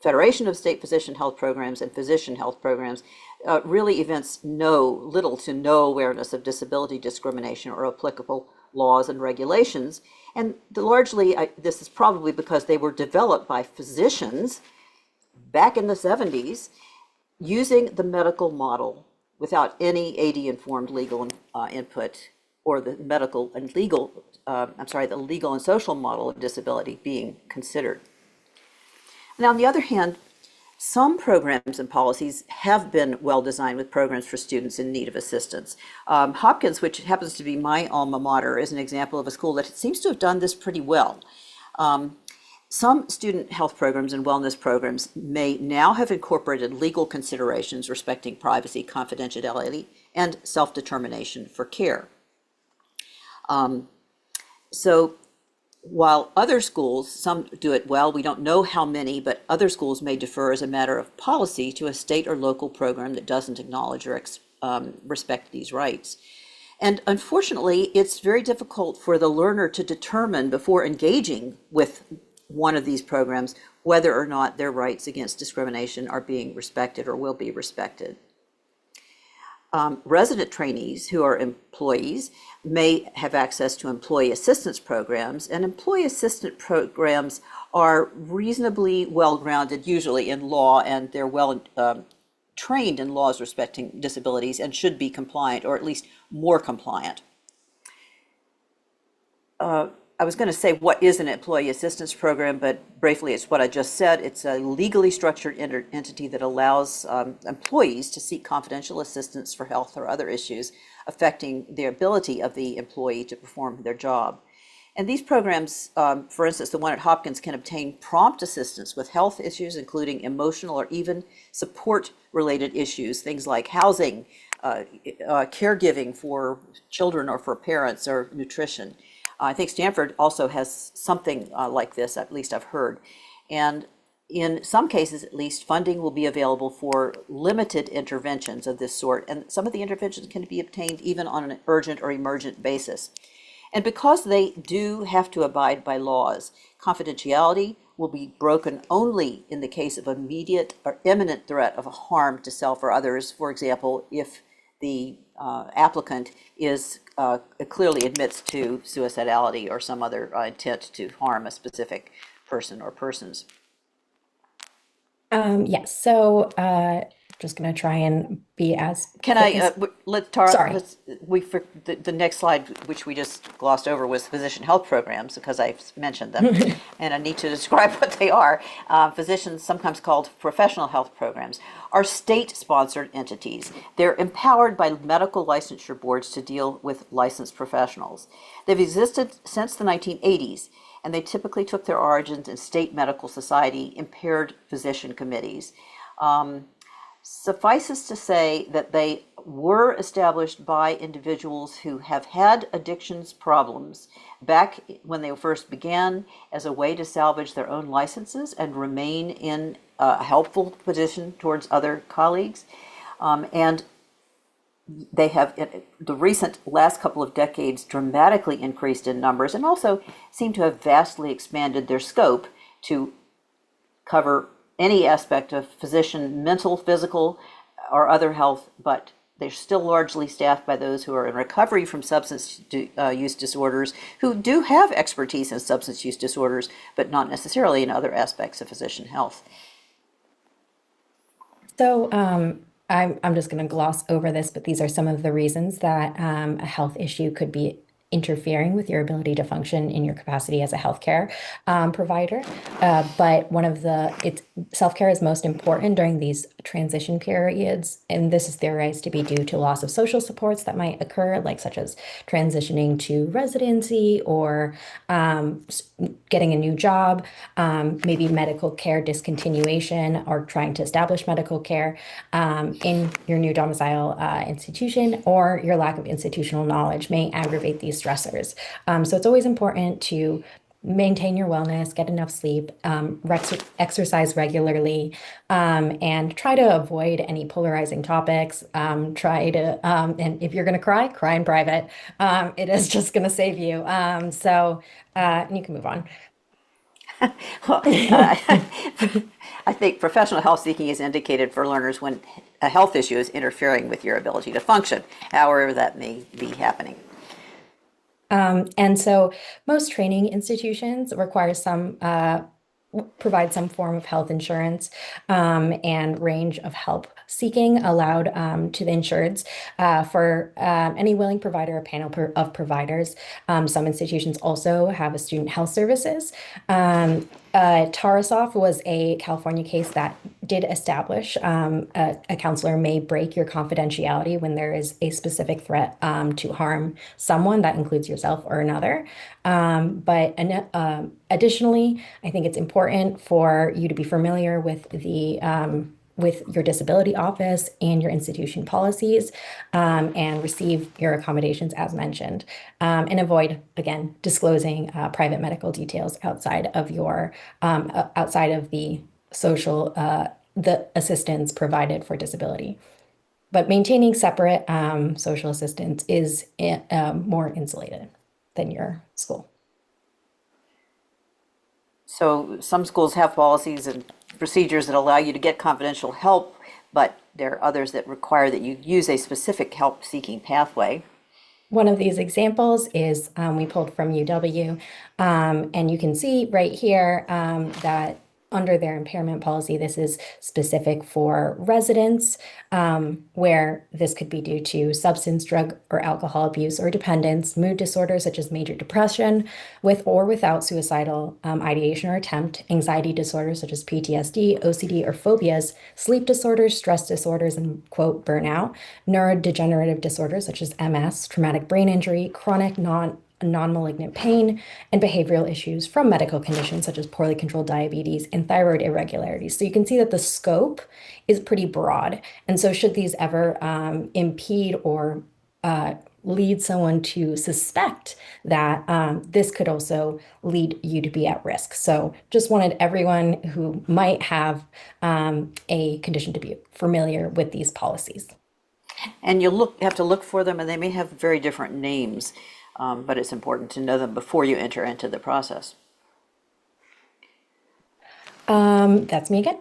Federation of State Physician Health Programs and Physician Health Programs really evince little to no awareness of disability discrimination or applicable laws and regulations. And largely, this is probably because they were developed by physicians back in the 70s using the medical model without any AD-informed legal input, or the medical and legal, the legal and social model of disability being considered. Now, on the other hand, some programs and policies have been well designed with programs for students in need of assistance. Hopkins, which happens to be my alma mater, is an example of a school that seems to have done this pretty well. Some student health programs and wellness programs may now have incorporated legal considerations respecting privacy, confidentiality, and self-determination for care. So While other schools, some do it well, we don't know how many, but other schools may defer as a matter of policy to a state or local program that doesn't acknowledge or respect these rights. And unfortunately, it's very difficult for the learner to determine before engaging with one of these programs whether or not their rights against discrimination are being respected or will be respected. Resident trainees who are employees may have access to employee assistance programs, and employee assistance programs are reasonably well-grounded, usually in law, and they're well trained in laws respecting disabilities and should be compliant, or at least more compliant. I was going to say what is an employee assistance program, but briefly it's what I just said. It's a legally structured entity that allows employees to seek confidential assistance for health or other issues affecting the ability of the employee to perform their job. And these programs, for instance, the one at Hopkins, can obtain prompt assistance with health issues, including emotional or even support-related issues, things like housing, caregiving for children or for parents, or nutrition. I think Stanford also has something like this, at least I've heard. And in some cases, at least, funding will be available for limited interventions of this sort. And some of the interventions can be obtained even on an urgent or emergent basis. And because they do have to abide by laws, confidentiality will be broken only in the case of immediate or imminent threat of harm to self or others. For example, if the applicant is clearly admits to suicidality or some other intent to harm a specific person or persons. Yes, so just going to try and be as Can quick I, as- Tara, Sorry. the next slide, which we just glossed over, was physician health programs, because I mentioned them, and I need to describe what they are. Physicians, sometimes called professional health programs, are state-sponsored entities. They're empowered by medical licensure boards to deal with licensed professionals. They've existed since the 1980s, and they typically took their origins in state medical society impaired physician committees. Suffices to say that they were established by individuals who have had addictions problems back when they first began, as a way to salvage their own licenses and remain in a helpful position towards other colleagues. And they have, in the recent last couple of decades, dramatically increased in numbers, and also seem to have vastly expanded their scope to cover any aspect of physician, mental, physical, or other health, but they're still largely staffed by those who are in recovery from substance use disorders, who do have expertise in substance use disorders, but not necessarily in other aspects of physician health. So I'm just going to gloss over this, but these are some of the reasons that a health issue could be interfering with your ability to function in your capacity as a healthcare provider. But one of self-care is most important during these transition periods. And this is theorized to be due to loss of social supports that might occur, like such as transitioning to residency or getting a new job, maybe medical care discontinuation or trying to establish medical care in your new domicile institution, or your lack of institutional knowledge may aggravate these stressors. So it's always important to maintain your wellness, get enough sleep, exercise regularly, and try to avoid any polarizing topics. And if you're going to cry, cry in private. It is just going to save you. And you can move on. Well, I think professional health seeking is indicated for learners when a health issue is interfering with your ability to function, however that may be happening. And so most training institutions provide some form of health insurance and range of help seeking allowed to the insureds for any willing provider or panel of providers. Some institutions also have a student health services. Tarasoff was a California case that did establish a counselor may break your confidentiality when there is a specific threat to harm someone, that includes yourself or another. Additionally, I think it's important for you to be familiar with the with your disability office and your institution policies, and receive your accommodations as mentioned. And avoid, again, disclosing private medical details outside of your outside of the social the assistance provided for disability. But maintaining separate social assistance is more insulated than your school. So some schools have policies and procedures that allow you to get confidential help, but there are others that require that you use a specific help-seeking pathway. One of these examples is we pulled from UW, and you can see right here that under their impairment policy, this is specific for residents, where this could be due to substance, drug, or alcohol abuse or dependence, mood disorders such as major depression, with or without suicidal ideation or attempt, anxiety disorders such as PTSD, OCD, or phobias, sleep disorders, stress disorders, and quote, burnout, neurodegenerative disorders such as MS, traumatic brain injury, chronic non-malignant pain, and behavioral issues from medical conditions such as poorly controlled diabetes and thyroid irregularities. So you can see that the scope is pretty broad. And so should these ever impede or lead someone to suspect that this could also lead you to be at risk. So just wanted everyone who might have a condition to be familiar with these policies. And you have to look for them, and they may have very different names. But it's important to know them before you enter into the process. That's me again.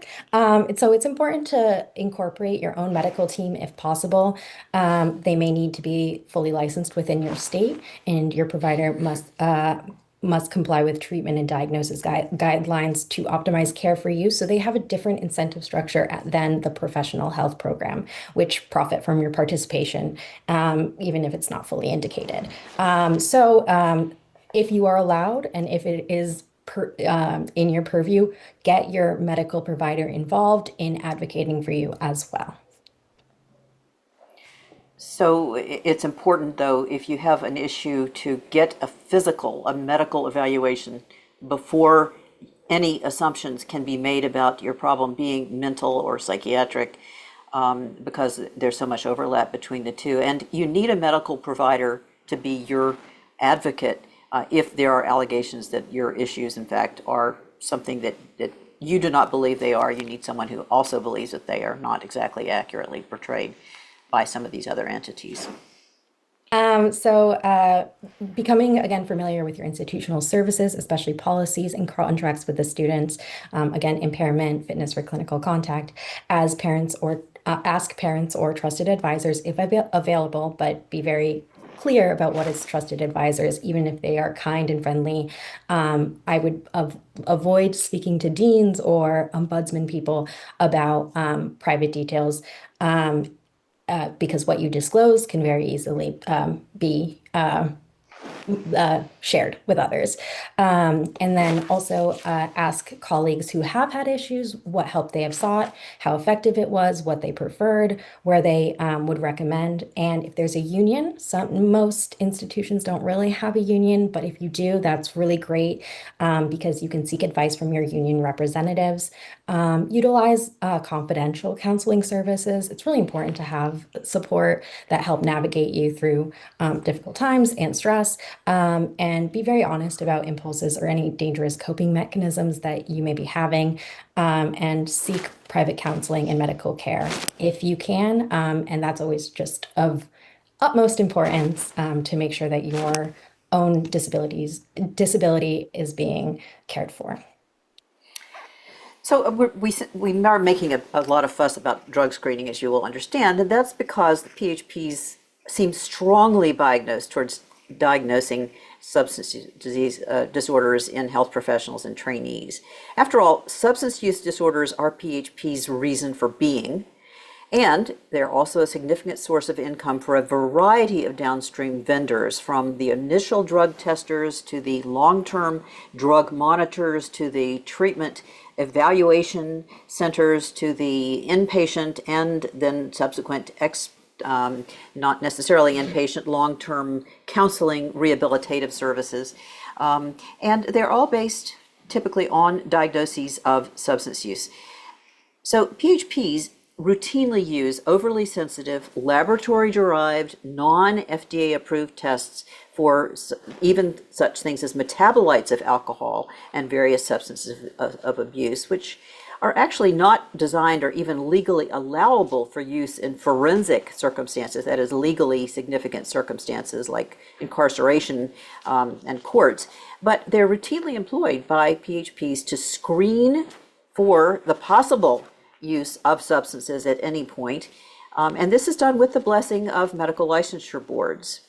So it's important to incorporate your own medical team if possible. They may need to be fully licensed within your state, and your provider must comply with treatment and diagnosis guidelines to optimize care for you. So they have a different incentive structure than the professional health program, which profit from your participation, even if it's not fully indicated. If you are allowed, and if it is in your purview, get your medical provider involved in advocating for you as well. So it's important, though, if you have an issue, to get a medical evaluation before any assumptions can be made about your problem being mental or psychiatric, because there's so much overlap between the two. And you need a medical provider to be your advocate if there are allegations that your issues, in fact, are something that you do not believe they are. You need someone who also believes that they are not exactly accurately portrayed by some of these other entities. Becoming, again, familiar with your institutional services, especially policies and contracts with the students, again, impairment, fitness for clinical contact, as parents or ask parents or trusted advisors if available, but be very clear about what is trusted advisors, even if they are kind and friendly. I would avoid speaking to deans or ombudsman people about private details, because what you disclose can very easily be shared with others. And then also ask colleagues who have had issues what help they have sought, how effective it was, what they preferred, where they would recommend. And if there's a union, most institutions don't really have a union, but if you do, that's really great, because you can seek advice from your union representatives. Utilize confidential counseling services. It's really important to have support that help navigate you through difficult times and stress. And be very honest about impulses or any dangerous coping mechanisms that you may be having, and seek private counseling and medical care if you can. And that's always just of utmost importance, to make sure that your own disability is being cared for. So we are making a lot of fuss about drug screening, as you will understand, and that's because the PHPs seem strongly biased towards diagnosing substance disease disorders in health professionals and trainees. After all, substance use disorders are PHP's reason for being, and they're also a significant source of income for a variety of downstream vendors, from the initial drug testers to the long-term drug monitors to the treatment evaluation centers to the inpatient and then subsequent not necessarily inpatient, long-term counseling, rehabilitative services. And they're all based typically on diagnoses of substance use. So PHPs routinely use overly sensitive, laboratory-derived, non-FDA approved tests for even such things as metabolites of alcohol and various substances of abuse, which are actually not designed or even legally allowable for use in forensic circumstances, that is, legally significant circumstances like incarceration and courts. But they're routinely employed by PHPs to screen for the possible use of substances at any point. And this is done with the blessing of medical licensure boards.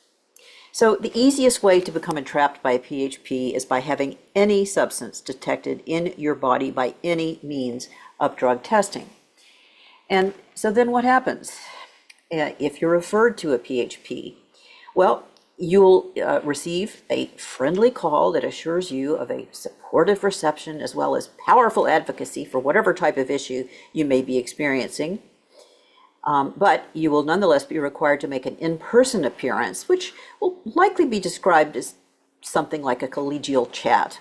So the easiest way to become entrapped by a PHP is by having any substance detected in your body by any means of drug testing. And so then what happens? If you're referred to a PHP, well, you'll receive a friendly call that assures you of a supportive reception as well as powerful advocacy for whatever type of issue you may be experiencing. But you will nonetheless be required to make an in-person appearance, which will likely be described as something like a collegial chat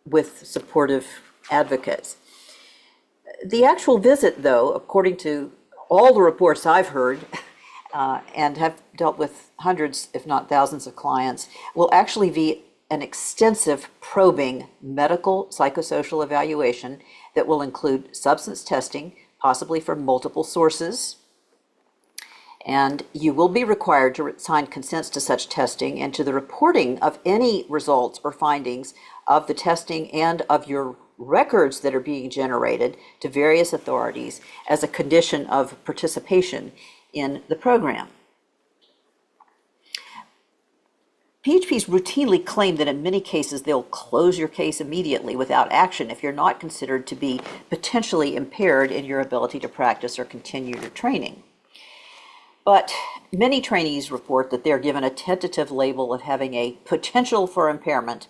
with supportive advocates. The actual visit, though, according to all the reports I've heard, and have dealt with hundreds, if not thousands of clients, will actually be an extensive probing medical psychosocial evaluation that will include substance testing, possibly from multiple sources. And you will be required to sign consents to such testing and to the reporting of any results or findings of the testing and of your records that are being generated to various authorities as a condition of participation in the program. PHPs routinely claim that in many cases they'll close your case immediately without action if you're not considered to be potentially impaired in your ability to practice or continue your training. But many trainees report that they're given a tentative label of having a potential for impairment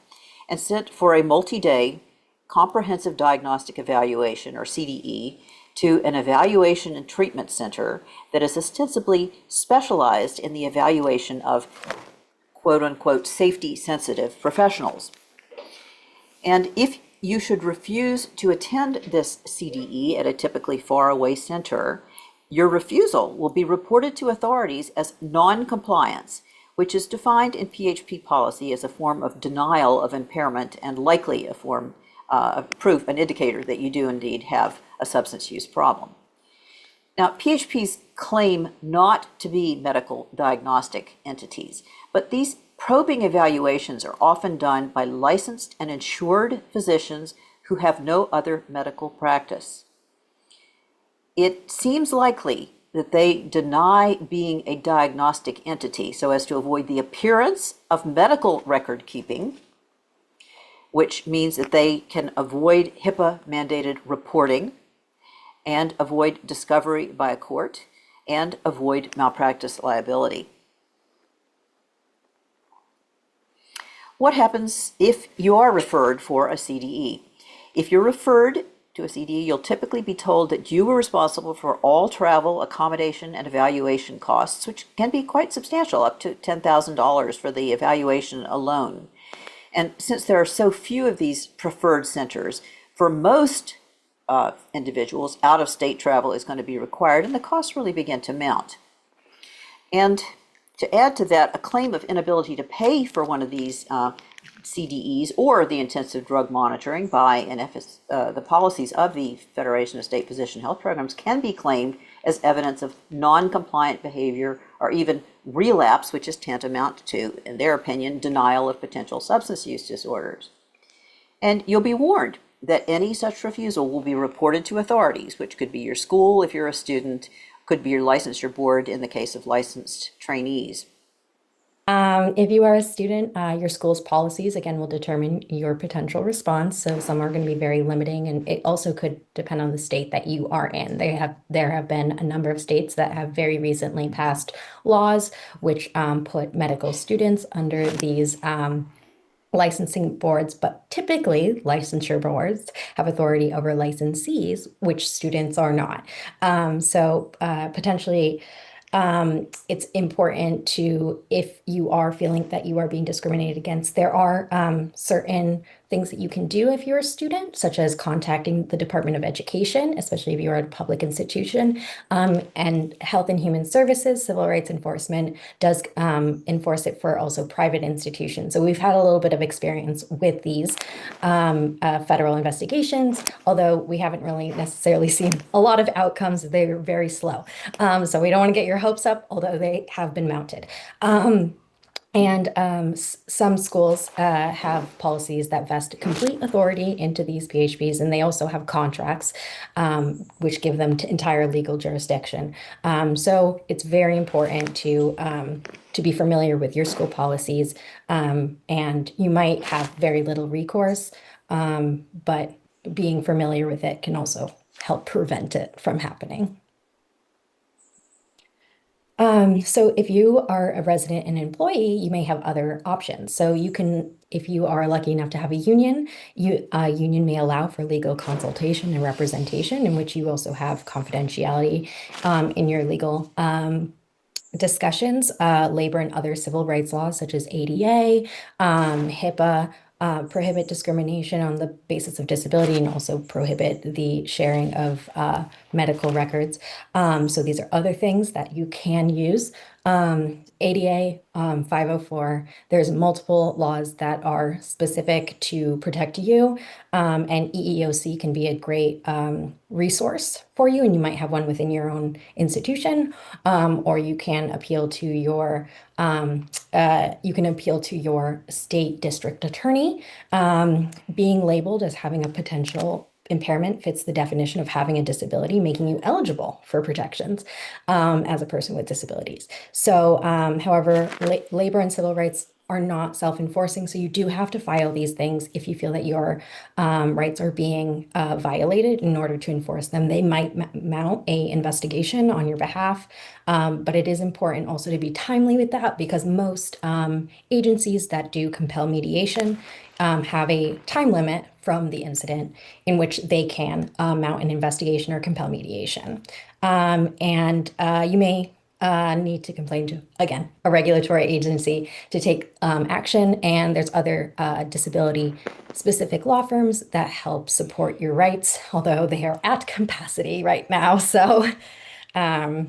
and sent for a multi-day comprehensive diagnostic evaluation, or CDE, to an evaluation and treatment center that is ostensibly specialized in the evaluation of quote-unquote safety-sensitive professionals. And if you should refuse to attend this CDE at a typically faraway center, your refusal will be reported to authorities as non-compliance, which is defined in PHP policy as a form of denial of impairment and likely a form of proof, an indicator that you do indeed have a substance use problem. Now, PHPs claim not to be medical diagnostic entities, but these probing evaluations are often done by licensed and insured physicians who have no other medical practice. It seems likely that they deny being a diagnostic entity so as to avoid the appearance of medical record keeping, which means that they can avoid HIPAA-mandated reporting and avoid discovery by a court and avoid malpractice liability. What happens if you are referred for a CDE? If you're referred to a CDE, you'll typically be told that you were responsible for all travel, accommodation, and evaluation costs, which can be quite substantial, up to $10,000 for the evaluation alone. And since there are so few of these preferred centers, for most individuals, out-of-state travel is going to be required, and the costs really begin to mount. And to add to that, a claim of inability to pay for one of these CDEs or the intensive drug monitoring by the policies of the Federation of State Physician Health Programs can be claimed as evidence of non-compliant behavior or even relapse, which is tantamount to, in their opinion, denial of potential substance use disorders. And you'll be warned that any such refusal will be reported to authorities, which could be your school if you're a student, could be your licensure board in the case of licensed trainees. If you are a student, your school's policies, again, will determine your potential response. So some are going to be very limiting, and it also could depend on the state that you are in. There have been a number of states that have very recently passed laws which put medical students under these licensing boards, but typically licensure boards have authority over licensees, which students are not. Potentially, it's important to, if you are feeling that you are being discriminated against, there are certain things that you can do if you're a student, such as contacting the Department of Education, especially if you're at a public institution, and Health and Human Services, Civil Rights Enforcement does enforce it for also private institutions. So we've had a little bit of experience with these federal investigations, although we haven't really necessarily seen a lot of outcomes. They're very slow. So we don't want to get your hopes up, although they have been mounted. Some schools have policies that vest complete authority into these PHPs, and they also have contracts which give them entire legal jurisdiction. So it's very important to be familiar with your school policies, and you might have very little recourse, but being familiar with it can also help prevent it from happening. So if you are a resident and employee, you may have other options. So you can, if you are lucky enough to have a union, a union may allow for legal consultation and representation, in which you also have confidentiality in your legal discussions. Labor and other civil rights laws such as ADA, HIPAA, prohibit discrimination on the basis of disability, and also prohibit the sharing of medical records. So these are other things that you can use. ADA 504, there's multiple laws that are specific to protect you, and EEOC can be a great resource for you, and you might have one within your own institution, or you can appeal to your state district attorney. Being labeled as having a potential impairment fits the definition of having a disability, making you eligible for protections as a person with disabilities. So, however, labor and civil rights are not self-enforcing, so you do have to file these things if you feel that your rights are being violated. In order to enforce them, they might mount an investigation on your behalf, but it is important also to be timely with that, because most agencies that do compel mediation have a time limit from the incident in which they can mount an investigation or compel mediation. You may need to complain to, again, a regulatory agency to take action. And there's other disability-specific law firms that help support your rights, although they are at capacity right now. So, yeah.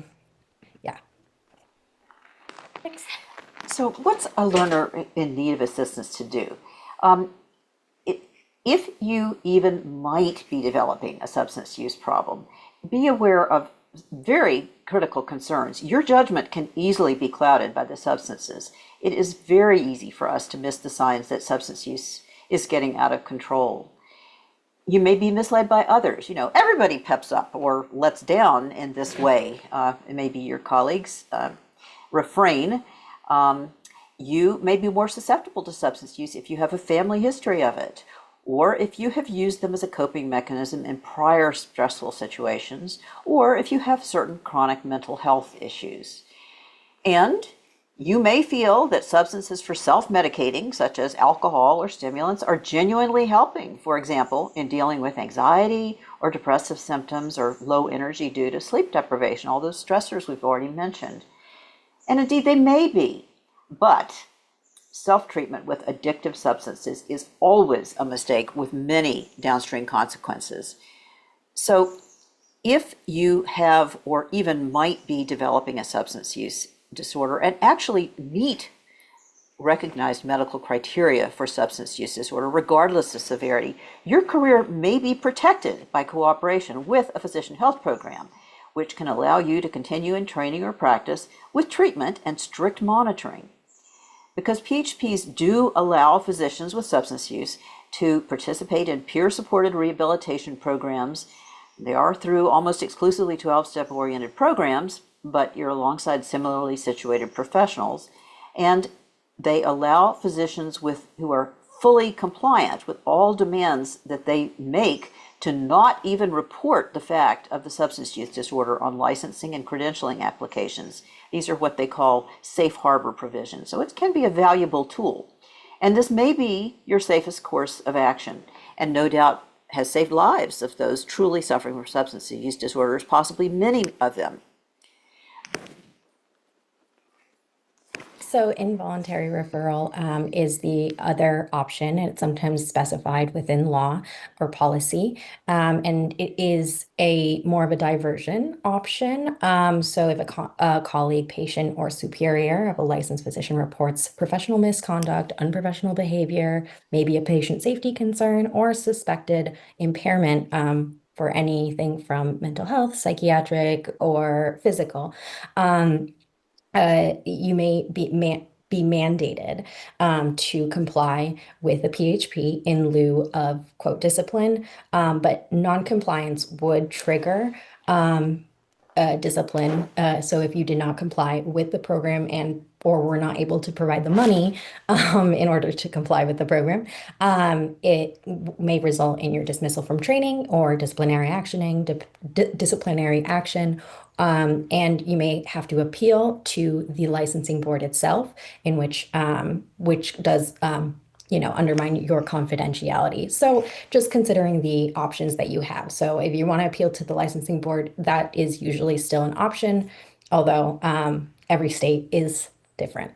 Thanks. So what's a learner in need of assistance to do? If you even might be developing a substance use problem, be aware of very critical concerns. Your judgment can easily be clouded by the substances. It is very easy for us to miss the signs that substance use is getting out of control. You may be misled by others. You know, everybody peps up or lets down in this way. It may be your colleagues refrain. You may be more susceptible to substance use if you have a family history of it, or if you have used them as a coping mechanism in prior stressful situations, or if you have certain chronic mental health issues. And you may feel that substances for self-medicating, such as alcohol or stimulants, are genuinely helping, for example, in dealing with anxiety or depressive symptoms or low energy due to sleep deprivation, all those stressors we've already mentioned. And indeed, they may be, but self-treatment with addictive substances is always a mistake with many downstream consequences. So if you have or even might be developing a substance use disorder and actually meet recognized medical criteria for substance use disorder, regardless of severity, your career may be protected by cooperation with a physician health program, which can allow you to continue in training or practice with treatment and strict monitoring. Because PHPs do allow physicians with substance use to participate in peer-supported rehabilitation programs. They are through almost exclusively 12-step oriented programs, but you're alongside similarly situated professionals. And they allow physicians who are fully compliant with all demands that they make to not even report the fact of the substance use disorder on licensing and credentialing applications. These are what they call safe harbor provisions. So it can be a valuable tool. And this may be your safest course of action, and no doubt has saved lives of those truly suffering from substance use disorders, possibly many of them. So involuntary referral is the other option, and it's sometimes specified within law or policy. And it is a more of a diversion option. So if a colleague, patient, or superior of a licensed physician reports professional misconduct, unprofessional behavior, maybe a patient safety concern, or suspected impairment for anything from mental health, psychiatric, or physical, you may be mandated to comply with a PHP in lieu of, quote, discipline, but non-compliance would trigger discipline. So if you did not comply with the program and or were not able to provide the money in order to comply with the program, it may result in your dismissal from training or disciplinary disciplinary action. And you may have to appeal to the licensing board itself, in which does undermine your confidentiality. So just considering the options that you have. So if you want to appeal to the licensing board, that is usually still an option, although every state is different.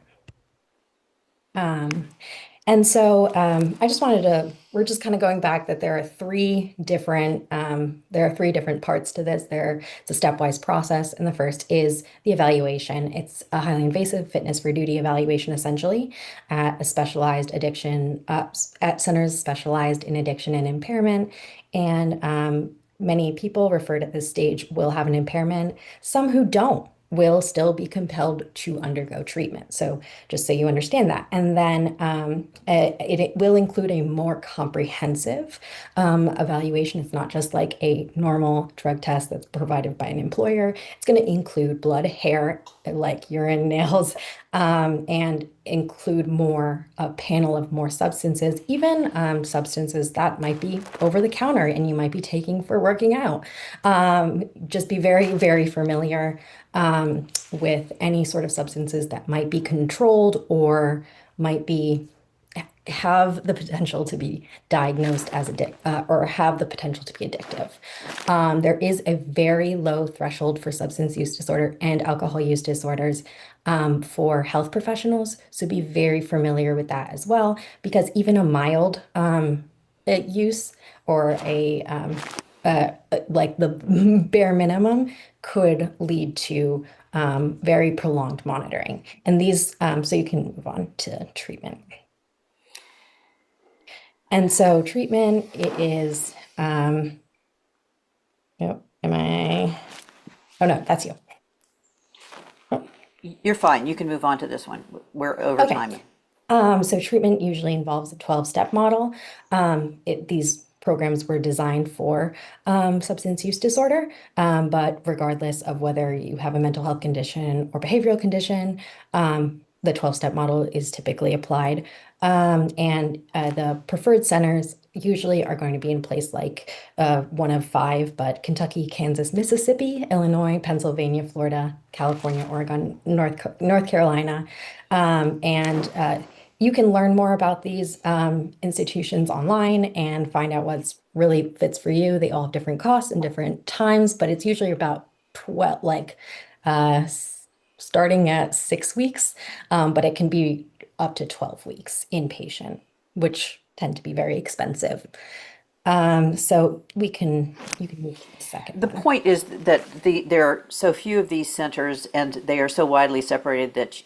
And so I just we're just kind of going back that there are three different parts to this. It's a stepwise process. And the first is the evaluation. It's a highly invasive fitness for duty evaluation, essentially, at a specialized addiction, at centers specialized in addiction and impairment. And many people referred at this stage will have an impairment. Some who don't will still be compelled to undergo treatment. So just so you understand that. And then it will include a more comprehensive evaluation. It's not just like a normal drug test that's provided by an employer. It's going to include blood, hair, like urine, nails, and include a panel of more substances, even substances that might be over the counter and you might be taking for working out. Just be very, very familiar with any sort of substances that might be controlled or might have the potential to be diagnosed as or have the potential to be addictive. There is a very low threshold for substance use disorder and alcohol use disorders for health professionals. So be very familiar with that as well, because even a mild use or like the bare minimum could lead to very prolonged monitoring. And these, so you can move on to treatment. And so treatment, it is, oh, no, that's you. You're fine. You can move on to this one. We're over time. So treatment usually involves a 12-step model. These programs were designed for substance use disorder, but regardless of whether you have a mental health condition or behavioral condition, the 12-step model is typically applied. And the preferred centers usually are going to be in place like one of five, but Kentucky, Kansas, Mississippi, Illinois, Pennsylvania, Florida, California, Oregon, North Carolina. And you can learn more about these institutions online and find out what's really fits for you. They all have different costs and different times, but it's usually about 12, starting at 6 weeks, but it can be up to 12 weeks inpatient, which tend to be very expensive. So you can move to the second. The point is that there are so few of these centers and they are so widely separated that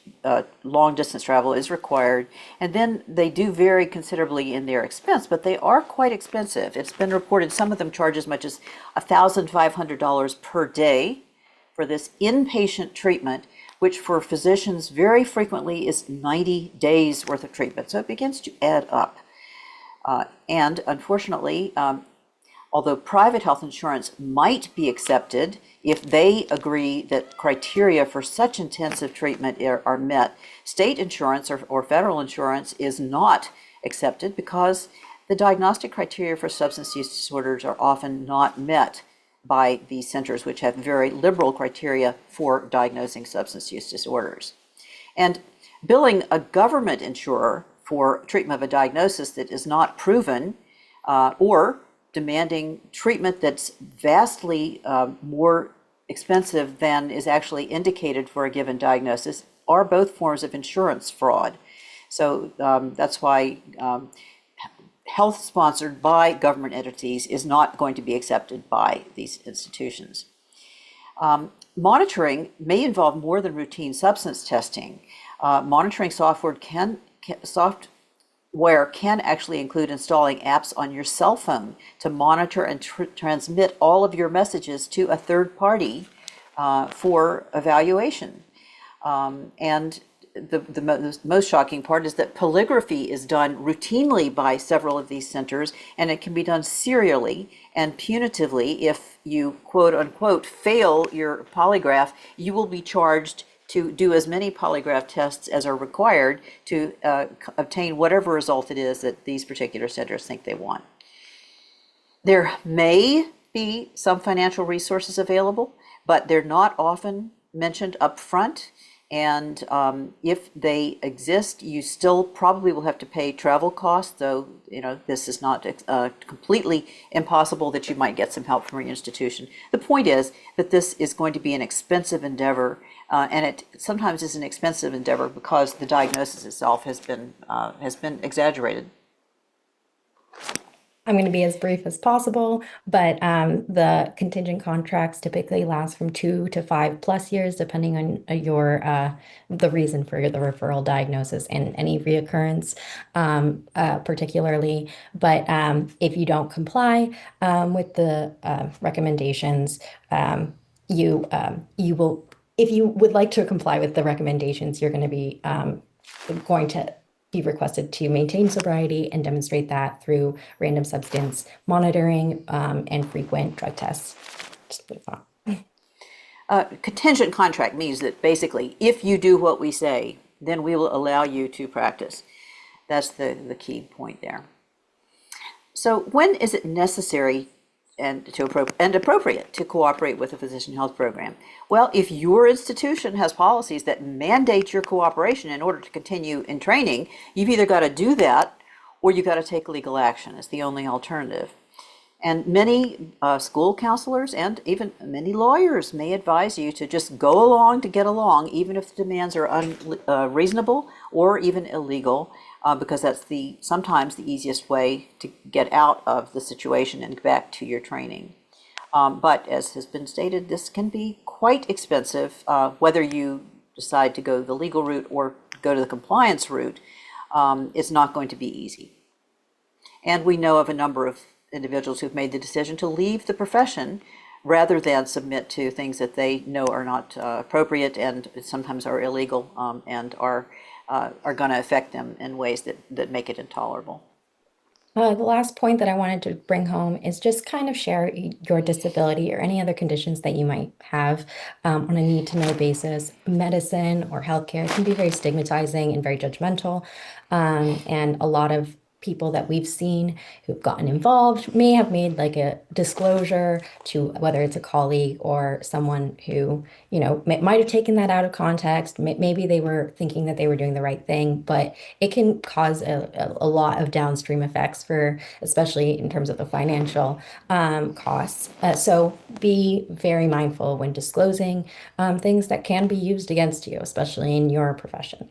long distance travel is required. And then they do vary considerably in their expense, but they are quite expensive. It's been reported some of them charge as much as $1,500 per day for this inpatient treatment, which for physicians very frequently is 90 days worth of treatment. So it begins to add up. And unfortunately, although private health insurance might be accepted if they agree that criteria for such intensive treatment are met, state insurance or federal insurance is not accepted because the diagnostic criteria for substance use disorders are often not met by these centers, which have very liberal criteria for diagnosing substance use disorders. And billing a government insurer for treatment of a diagnosis that is not proven or demanding treatment that's vastly more expensive than is actually indicated for a given diagnosis are both forms of insurance fraud. So that's why health sponsored by government entities is not going to be accepted by these institutions. Monitoring may involve more than routine substance testing. Monitoring software can actually include installing apps on your cell phone to monitor and transmit all of your messages to a third party for evaluation. And the most shocking part is that polygraphy is done routinely by several of these centers, and it can be done serially and punitively. If you quote unquote fail your polygraph, you will be charged to do as many polygraph tests as are required to obtain whatever result it is that these particular centers think they want. There may be some financial resources available, but they're not often mentioned up front. And if they exist, you still probably will have to pay travel costs, though this is not completely impossible that you might get some help from your institution. The point is that this is going to be an expensive endeavor, and it sometimes is an expensive endeavor because the diagnosis itself has been exaggerated. I'm going to be as brief as possible, but the contingent contracts typically last from 2 to 5+ years, depending on the reason for the referral diagnosis and any reoccurrence, particularly. But if you don't comply with the recommendations, you will. If you would like to comply with the recommendations, you're going to be be requested to maintain sobriety and demonstrate that through random substance monitoring and frequent drug tests. Just move on. Contingent contract means that basically, if you do what we say, then we will allow you to practice. That's the key point there. So when is it necessary and appropriate to cooperate with a physician health program? Well, if your institution has policies that mandate your cooperation in order to continue in training, you've either got to do that or you've got to take legal action. It's the only alternative. And many school counselors and even many lawyers may advise you to just go along to get along, even if the demands are unreasonable or even illegal, because that's sometimes the easiest way to get out of the situation and back to your training. But as has been stated, this can be quite expensive, whether you decide to go the legal route or go to the compliance route. It's not going to be easy. And we know of a number of individuals who've made the decision to leave the profession rather than submit to things that they know are not appropriate and sometimes are illegal and are going to affect them in ways that make it intolerable. The last point that I wanted to bring home is just kind of share your disability or any other conditions that you might have on a need-to-know basis. Medicine or healthcare can be very stigmatizing and very judgmental, and a lot of people that we've seen who've gotten involved may have made like a disclosure to whether it's a colleague or someone who, might have taken that out of context. Maybe they were thinking that they were doing the right thing, but it can cause a lot of downstream effects especially in terms of the financial costs. So be very mindful when disclosing things that can be used against you, especially in your profession.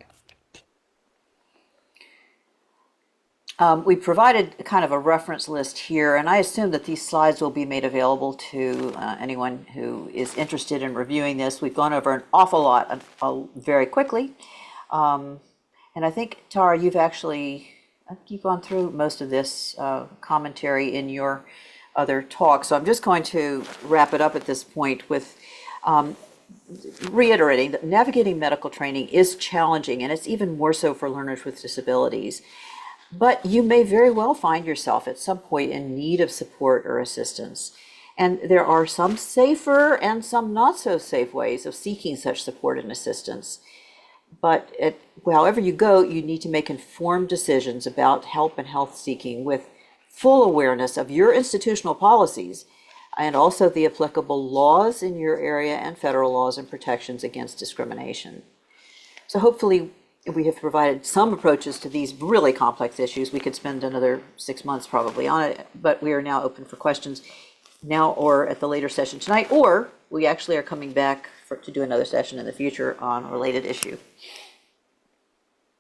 We provided kind of a reference list here, and I assume that these slides will be made available to anyone who is interested in reviewing this. We've gone over an awful lot very quickly. And I think, Tara, you've gone through most of this commentary in your other talk. So I'm just going to wrap it up at this point with reiterating that navigating medical training is challenging, and it's even more so for learners with disabilities. But you may very well find yourself at some point in need of support or assistance. And there are some safer and some not so safe ways of seeking such support and assistance. But however you go, you need to make informed decisions about help and health seeking with full awareness of your institutional policies and also the applicable laws in your area and federal laws and protections against discrimination. So hopefully, we have provided some approaches to these really complex issues. We could spend another 6 months probably on it, but we are now open for questions now or at the later session tonight, or we actually are coming back to do another session in the future on a related issue.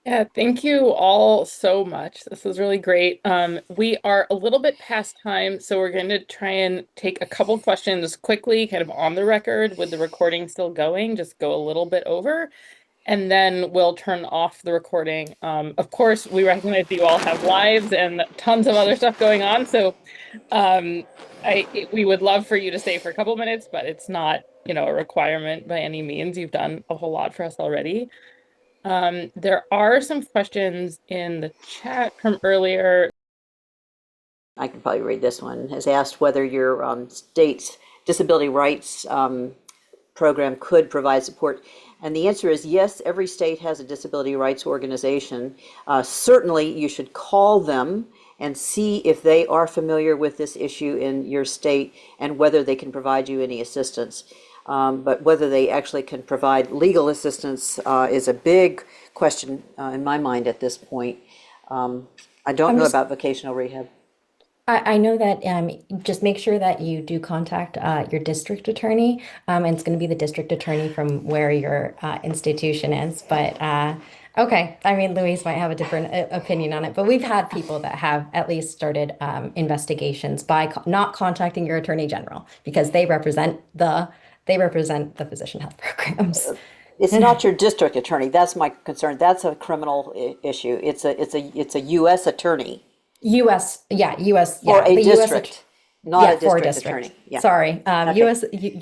Yeah, thank you all so much. This was really great. We are a little bit past time, so we're going to try and take a couple questions quickly, kind of on the record with the recording still going, just go a little bit over, and then we'll turn off the recording. Of course, we recognize that you all have lives and tons of other stuff going on, so we would love for you to stay for a couple minutes, but it's not, a requirement by any means. You've done a whole lot for us already. There are some questions in the chat from earlier. I can probably read this one. Has asked whether your state's disability rights program could provide support. And the answer is yes, every state has a disability rights organization. Certainly you should call them and see if they are familiar with this issue in your state and whether they can provide you any assistance. But whether they actually can provide legal assistance is a big question in my mind at this point. I don't know about vocational rehab. I know that just make sure that you do contact your district attorney, and it's going to be the district attorney from where your institution is. But okay, I mean, Louise might have a different opinion on it, but we've had people that have at least started investigations by not contacting your attorney general because they represent the physician health programs. It's not your district attorney. That's my concern. That's a criminal issue. It's a U.S. attorney. U.S. Yeah, U.S. For Yeah, a the district, not a for district attorney. Yeah. Sorry, Okay.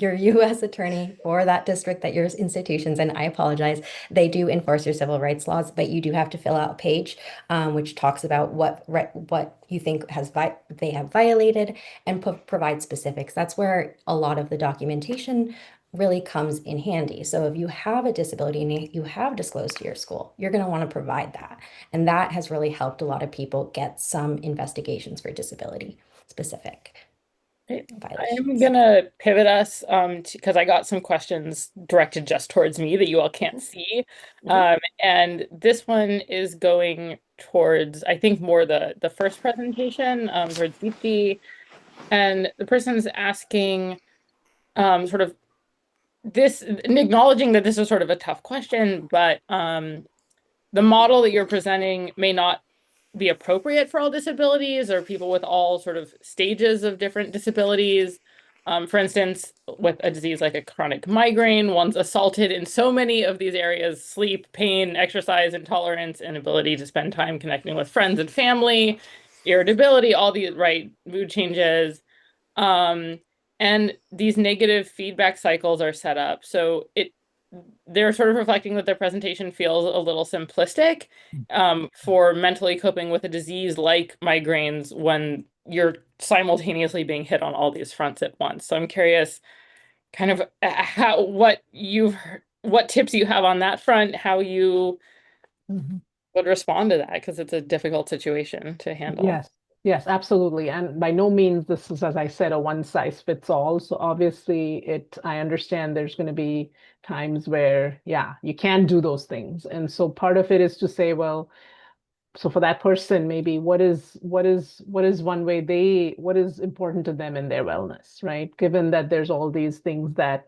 your U.S. attorney for that district that your institutions, and I apologize, they do enforce your civil rights laws, but you do have to fill out a page which talks about what you think they have violated and provide specifics. That's where a lot of the documentation really comes in handy. So if you have a disability and you have disclosed to your school, you're going to want to provide that. And that has really helped a lot of people get some investigations for disability specific violations. I'm gonna pivot us because I got some questions directed just towards me that you all can't see. And this one is going towards, I think, more the first presentation, towards Dipti. And the person's asking sort of this, and acknowledging that this is sort of a tough question, but the model that you're presenting may not be appropriate for all disabilities or people with all sort of stages of different disabilities. For instance, with a disease like a chronic migraine, one's assaulted in so many of these areas: sleep, pain, exercise, intolerance, inability to spend time connecting with friends and family, irritability, all these, right, mood changes. And these negative feedback cycles are set up. So they're sort of reflecting that their presentation feels a little simplistic for mentally coping with a disease like migraines when you're simultaneously being hit on all these fronts at once. So I'm curious kind of what tips you have on that front, how you would respond to that, because it's a difficult situation to handle. Yes, absolutely. And by no means this is, as I said, a one size fits all. So obviously I understand there's going to be times where, yeah, you can't do those things. And so part of it is to say, well, so for that person, maybe what is one way what is important to them in their wellness, right? Given that there's all these things that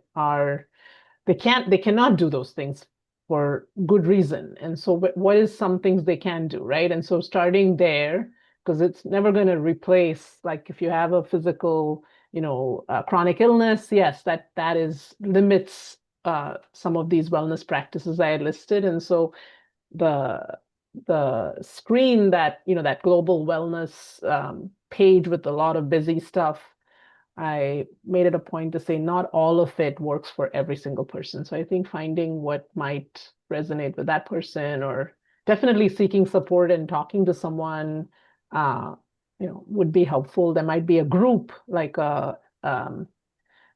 they cannot do those things for good reason. And so what is some things they can do, right? And so starting there, because it's never going to replace, like if you have a physical, chronic illness, yes, that limits some of these wellness practices I had listed. And so the screen that global wellness page with a lot of busy stuff, I made it a point to say not all of it works for every single person. So I think finding what might resonate with that person, or definitely seeking support and talking to someone, would be helpful. There might be a group, like a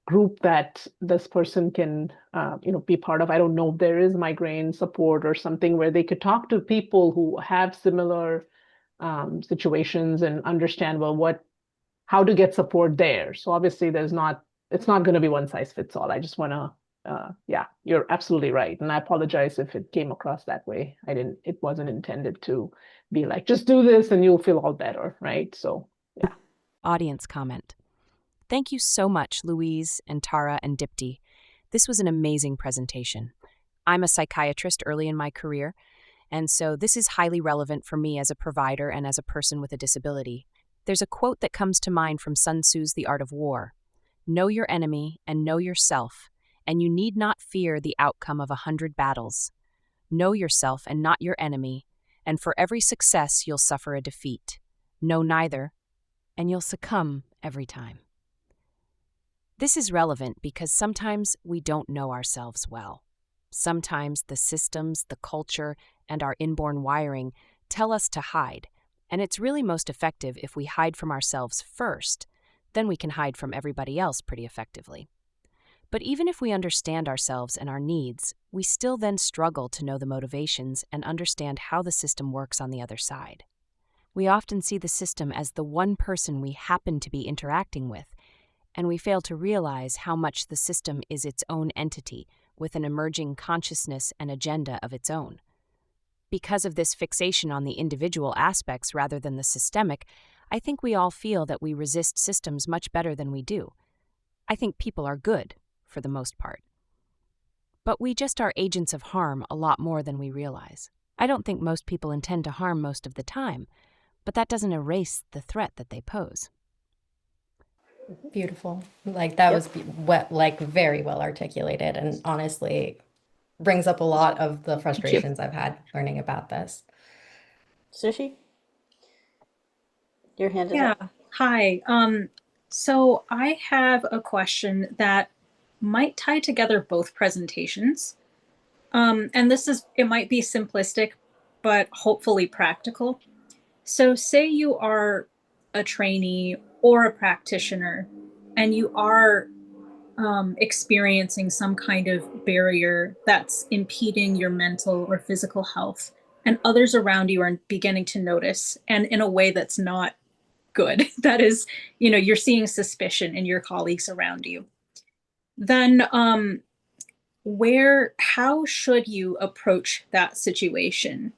group that this person can, be part of. I don't know if there is migraine support or something where they could talk to people who have similar situations and understand, well, how to get support there. So obviously it's not going to be one size fits all. I just want to, you're absolutely right. And I apologize if it came across that way. It wasn't intended to be like, just do this and you'll feel all better, right? So, yeah. Audience comment. Thank you so much, Louise and Tara and Dipti. This was an amazing presentation. I'm a psychiatrist early in my career, and so this is highly relevant for me as a provider and as a person with a disability. There's a quote that comes to mind from Sun Tzu's The Art of War. Know your enemy and know yourself, and you need not fear the outcome of 100 battles. Know yourself and not your enemy, and for every success you'll suffer a defeat. Know neither, and you'll succumb every time. This is relevant because sometimes we don't know ourselves well. Sometimes the systems, the culture, and our inborn wiring tell us to hide, and it's really most effective if we hide from ourselves first. Then we can hide from everybody else pretty effectively. But even if we understand ourselves and our needs, we still then struggle to know the motivations and understand how the system works on the other side. We often see the system as the one person we happen to be interacting with, and we fail to realize how much the system is its own entity with an emerging consciousness and agenda of its own. Because of this fixation on the individual aspects rather than the systemic, I think we all feel that we resist systems much better than we do. I think people are good, for the most part. But we just are agents of harm a lot more than we realize. I don't think most people intend to harm most of the time, but that doesn't erase the threat that they pose. Beautiful. Like that was very well articulated, and honestly brings up a lot of the frustrations I've had learning about this. Sushi? Your hand is Yeah. up. Hi. So I have a question that might tie together both presentations. And it might be simplistic, but hopefully practical. So say you are a trainee or a practitioner and you are experiencing some kind of barrier that's impeding your mental or physical health, and others around you are beginning to notice, and in a way that's not good. That is, you're seeing suspicion in your colleagues around you. Then how should you approach that situation?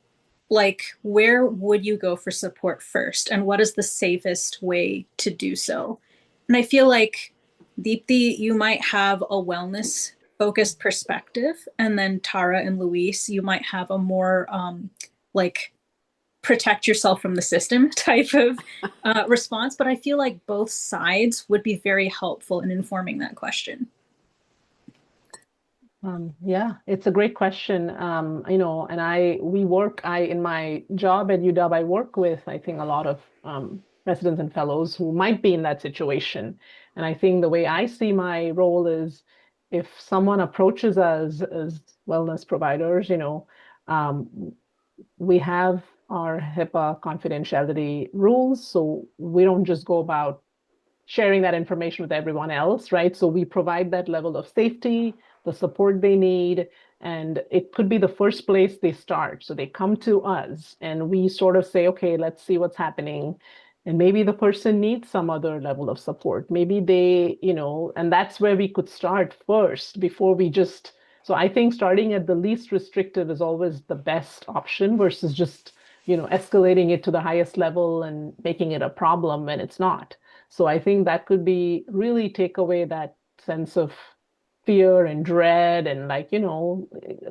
Like, where would you go for support first? And what is the safest way to do so? And I feel like, Dipti, you might have a wellness focused perspective. And then Tara and Louise, you might have a more protect yourself from the system type of response. But I feel like both sides would be very helpful in informing that question. Yeah, it's a great question. And in my job at UW, I work with, I think, a lot of residents and fellows who might be in that situation. And I think the way I see my role is, if someone approaches us as wellness providers, we have our HIPAA confidentiality rules, so we don't just go about sharing that information with everyone else, right? So we provide that level of safety, the support they need, and it could be the first place they start. So they come to us and we sort of say, okay, let's see what's happening. And maybe the person needs some other level of support. Maybe they, and that's where we could start first before we just, so I think starting at the least restrictive is always the best option versus just, escalating it to the highest level and making it a problem when it's not. So I think that could be really take away that sense of fear and dread and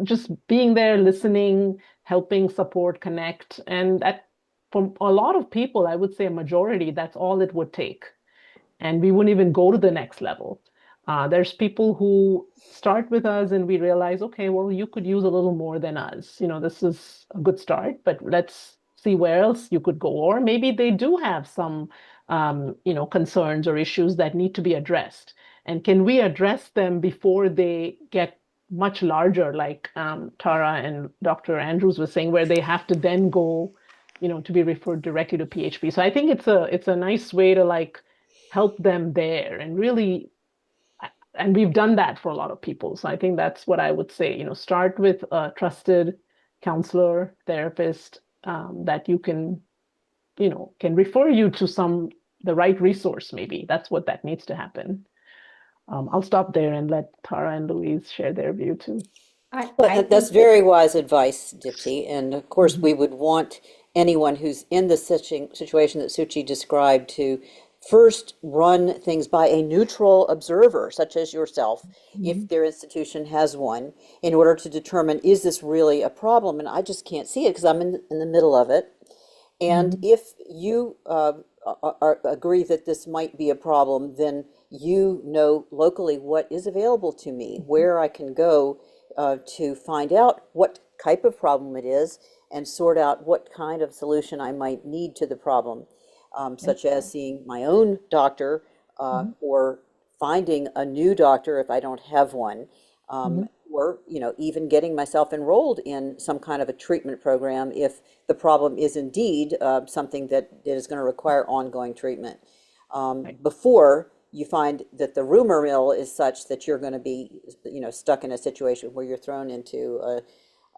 just being there, listening, helping, support, connect. And that, for a lot of people, I would say a majority, that's all it would take. And we wouldn't even go to the next level. There's people who start with us and we realize, okay, well, you could use a little more than us. This is a good start, but let's see where else you could go. Or maybe they do have some, concerns or issues that need to be addressed. And can we address them before they get much larger, like Tara and Dr. Andrews was saying, where they have to then go, to be referred directly to PHP. So I think it's a nice way to help them there and really. And we've done that for a lot of people. So I think that's what I would say, start with a trusted counselor, therapist that you can refer you to the right resource, maybe. That's what that needs to happen. I'll stop there and let Tara and Louise share their view too. That's very wise advice, Dipti. And of course, we would want anyone who's in the situation that Suchi described to first run things by a neutral observer, such as yourself, if their institution has one, in order to determine, is this really a problem? And I just can't see it because I'm in the middle of it. And if you agree that this might be a problem, then you know locally what is available to me, where I can go to find out what type of problem it is and sort out what kind of solution I might need to the problem, such as seeing my own doctor or finding a new doctor if I don't have one. Or, you know, even getting myself enrolled in some kind of a treatment program if the problem is indeed something that is going to require ongoing treatment. Before you find that the rumor mill is such that you're going to be, you know, stuck in a situation where you're thrown into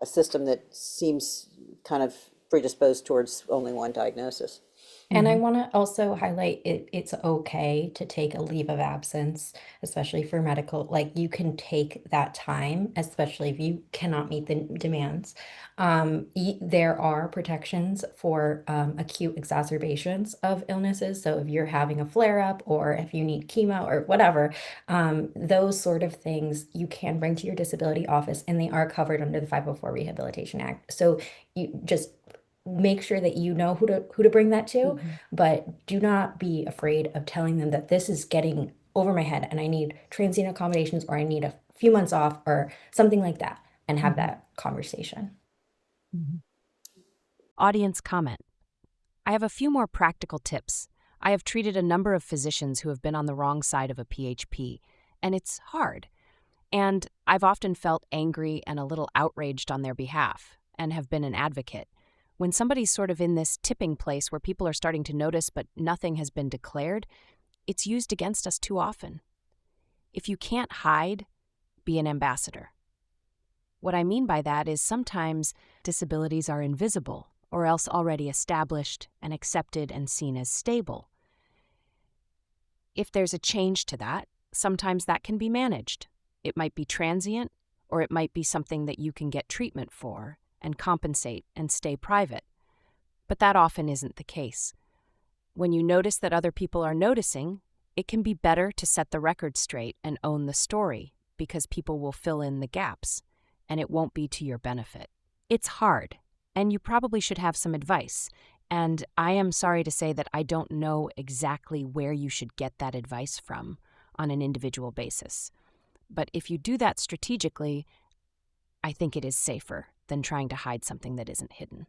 a system that seems kind of predisposed towards only one diagnosis. And I want to also highlight it's okay to take a leave of absence, especially for medical. Like you can take that time, especially if you cannot meet the demands. There are protections for acute exacerbations of illnesses. So if you're having a flare up or if you need chemo or whatever, those sort of things you can bring to your disability office and they are covered under the 504 Rehabilitation Act. So you just make sure that you know who to bring that to, but do not be afraid of telling them that this is getting over my head and I need transient accommodations or I need a few months off or something like that and have that conversation. Audience comment. I have a few more practical tips. I have treated a number of physicians who have been on the wrong side of a PHP, and it's hard. And I've often felt angry and a little outraged on their behalf and have been an advocate. When somebody's sort of in this tipping place where people are starting to notice but nothing has been declared, it's used against us too often. If you can't hide, be an ambassador. What I mean by that is sometimes disabilities are invisible or else already established and accepted and seen as stable. If there's a change to that, sometimes that can be managed. It might be transient, or it might be something that you can get treatment for and compensate and stay private. But that often isn't the case. When you notice that other people are noticing, it can be better to set the record straight and own the story because people will fill in the gaps, and it won't be to your benefit. It's hard, and you probably should have some advice, and I am sorry to say that I don't know exactly where you should get that advice from on an individual basis. But if you do that strategically, I think it is safer than trying to hide something that isn't hidden.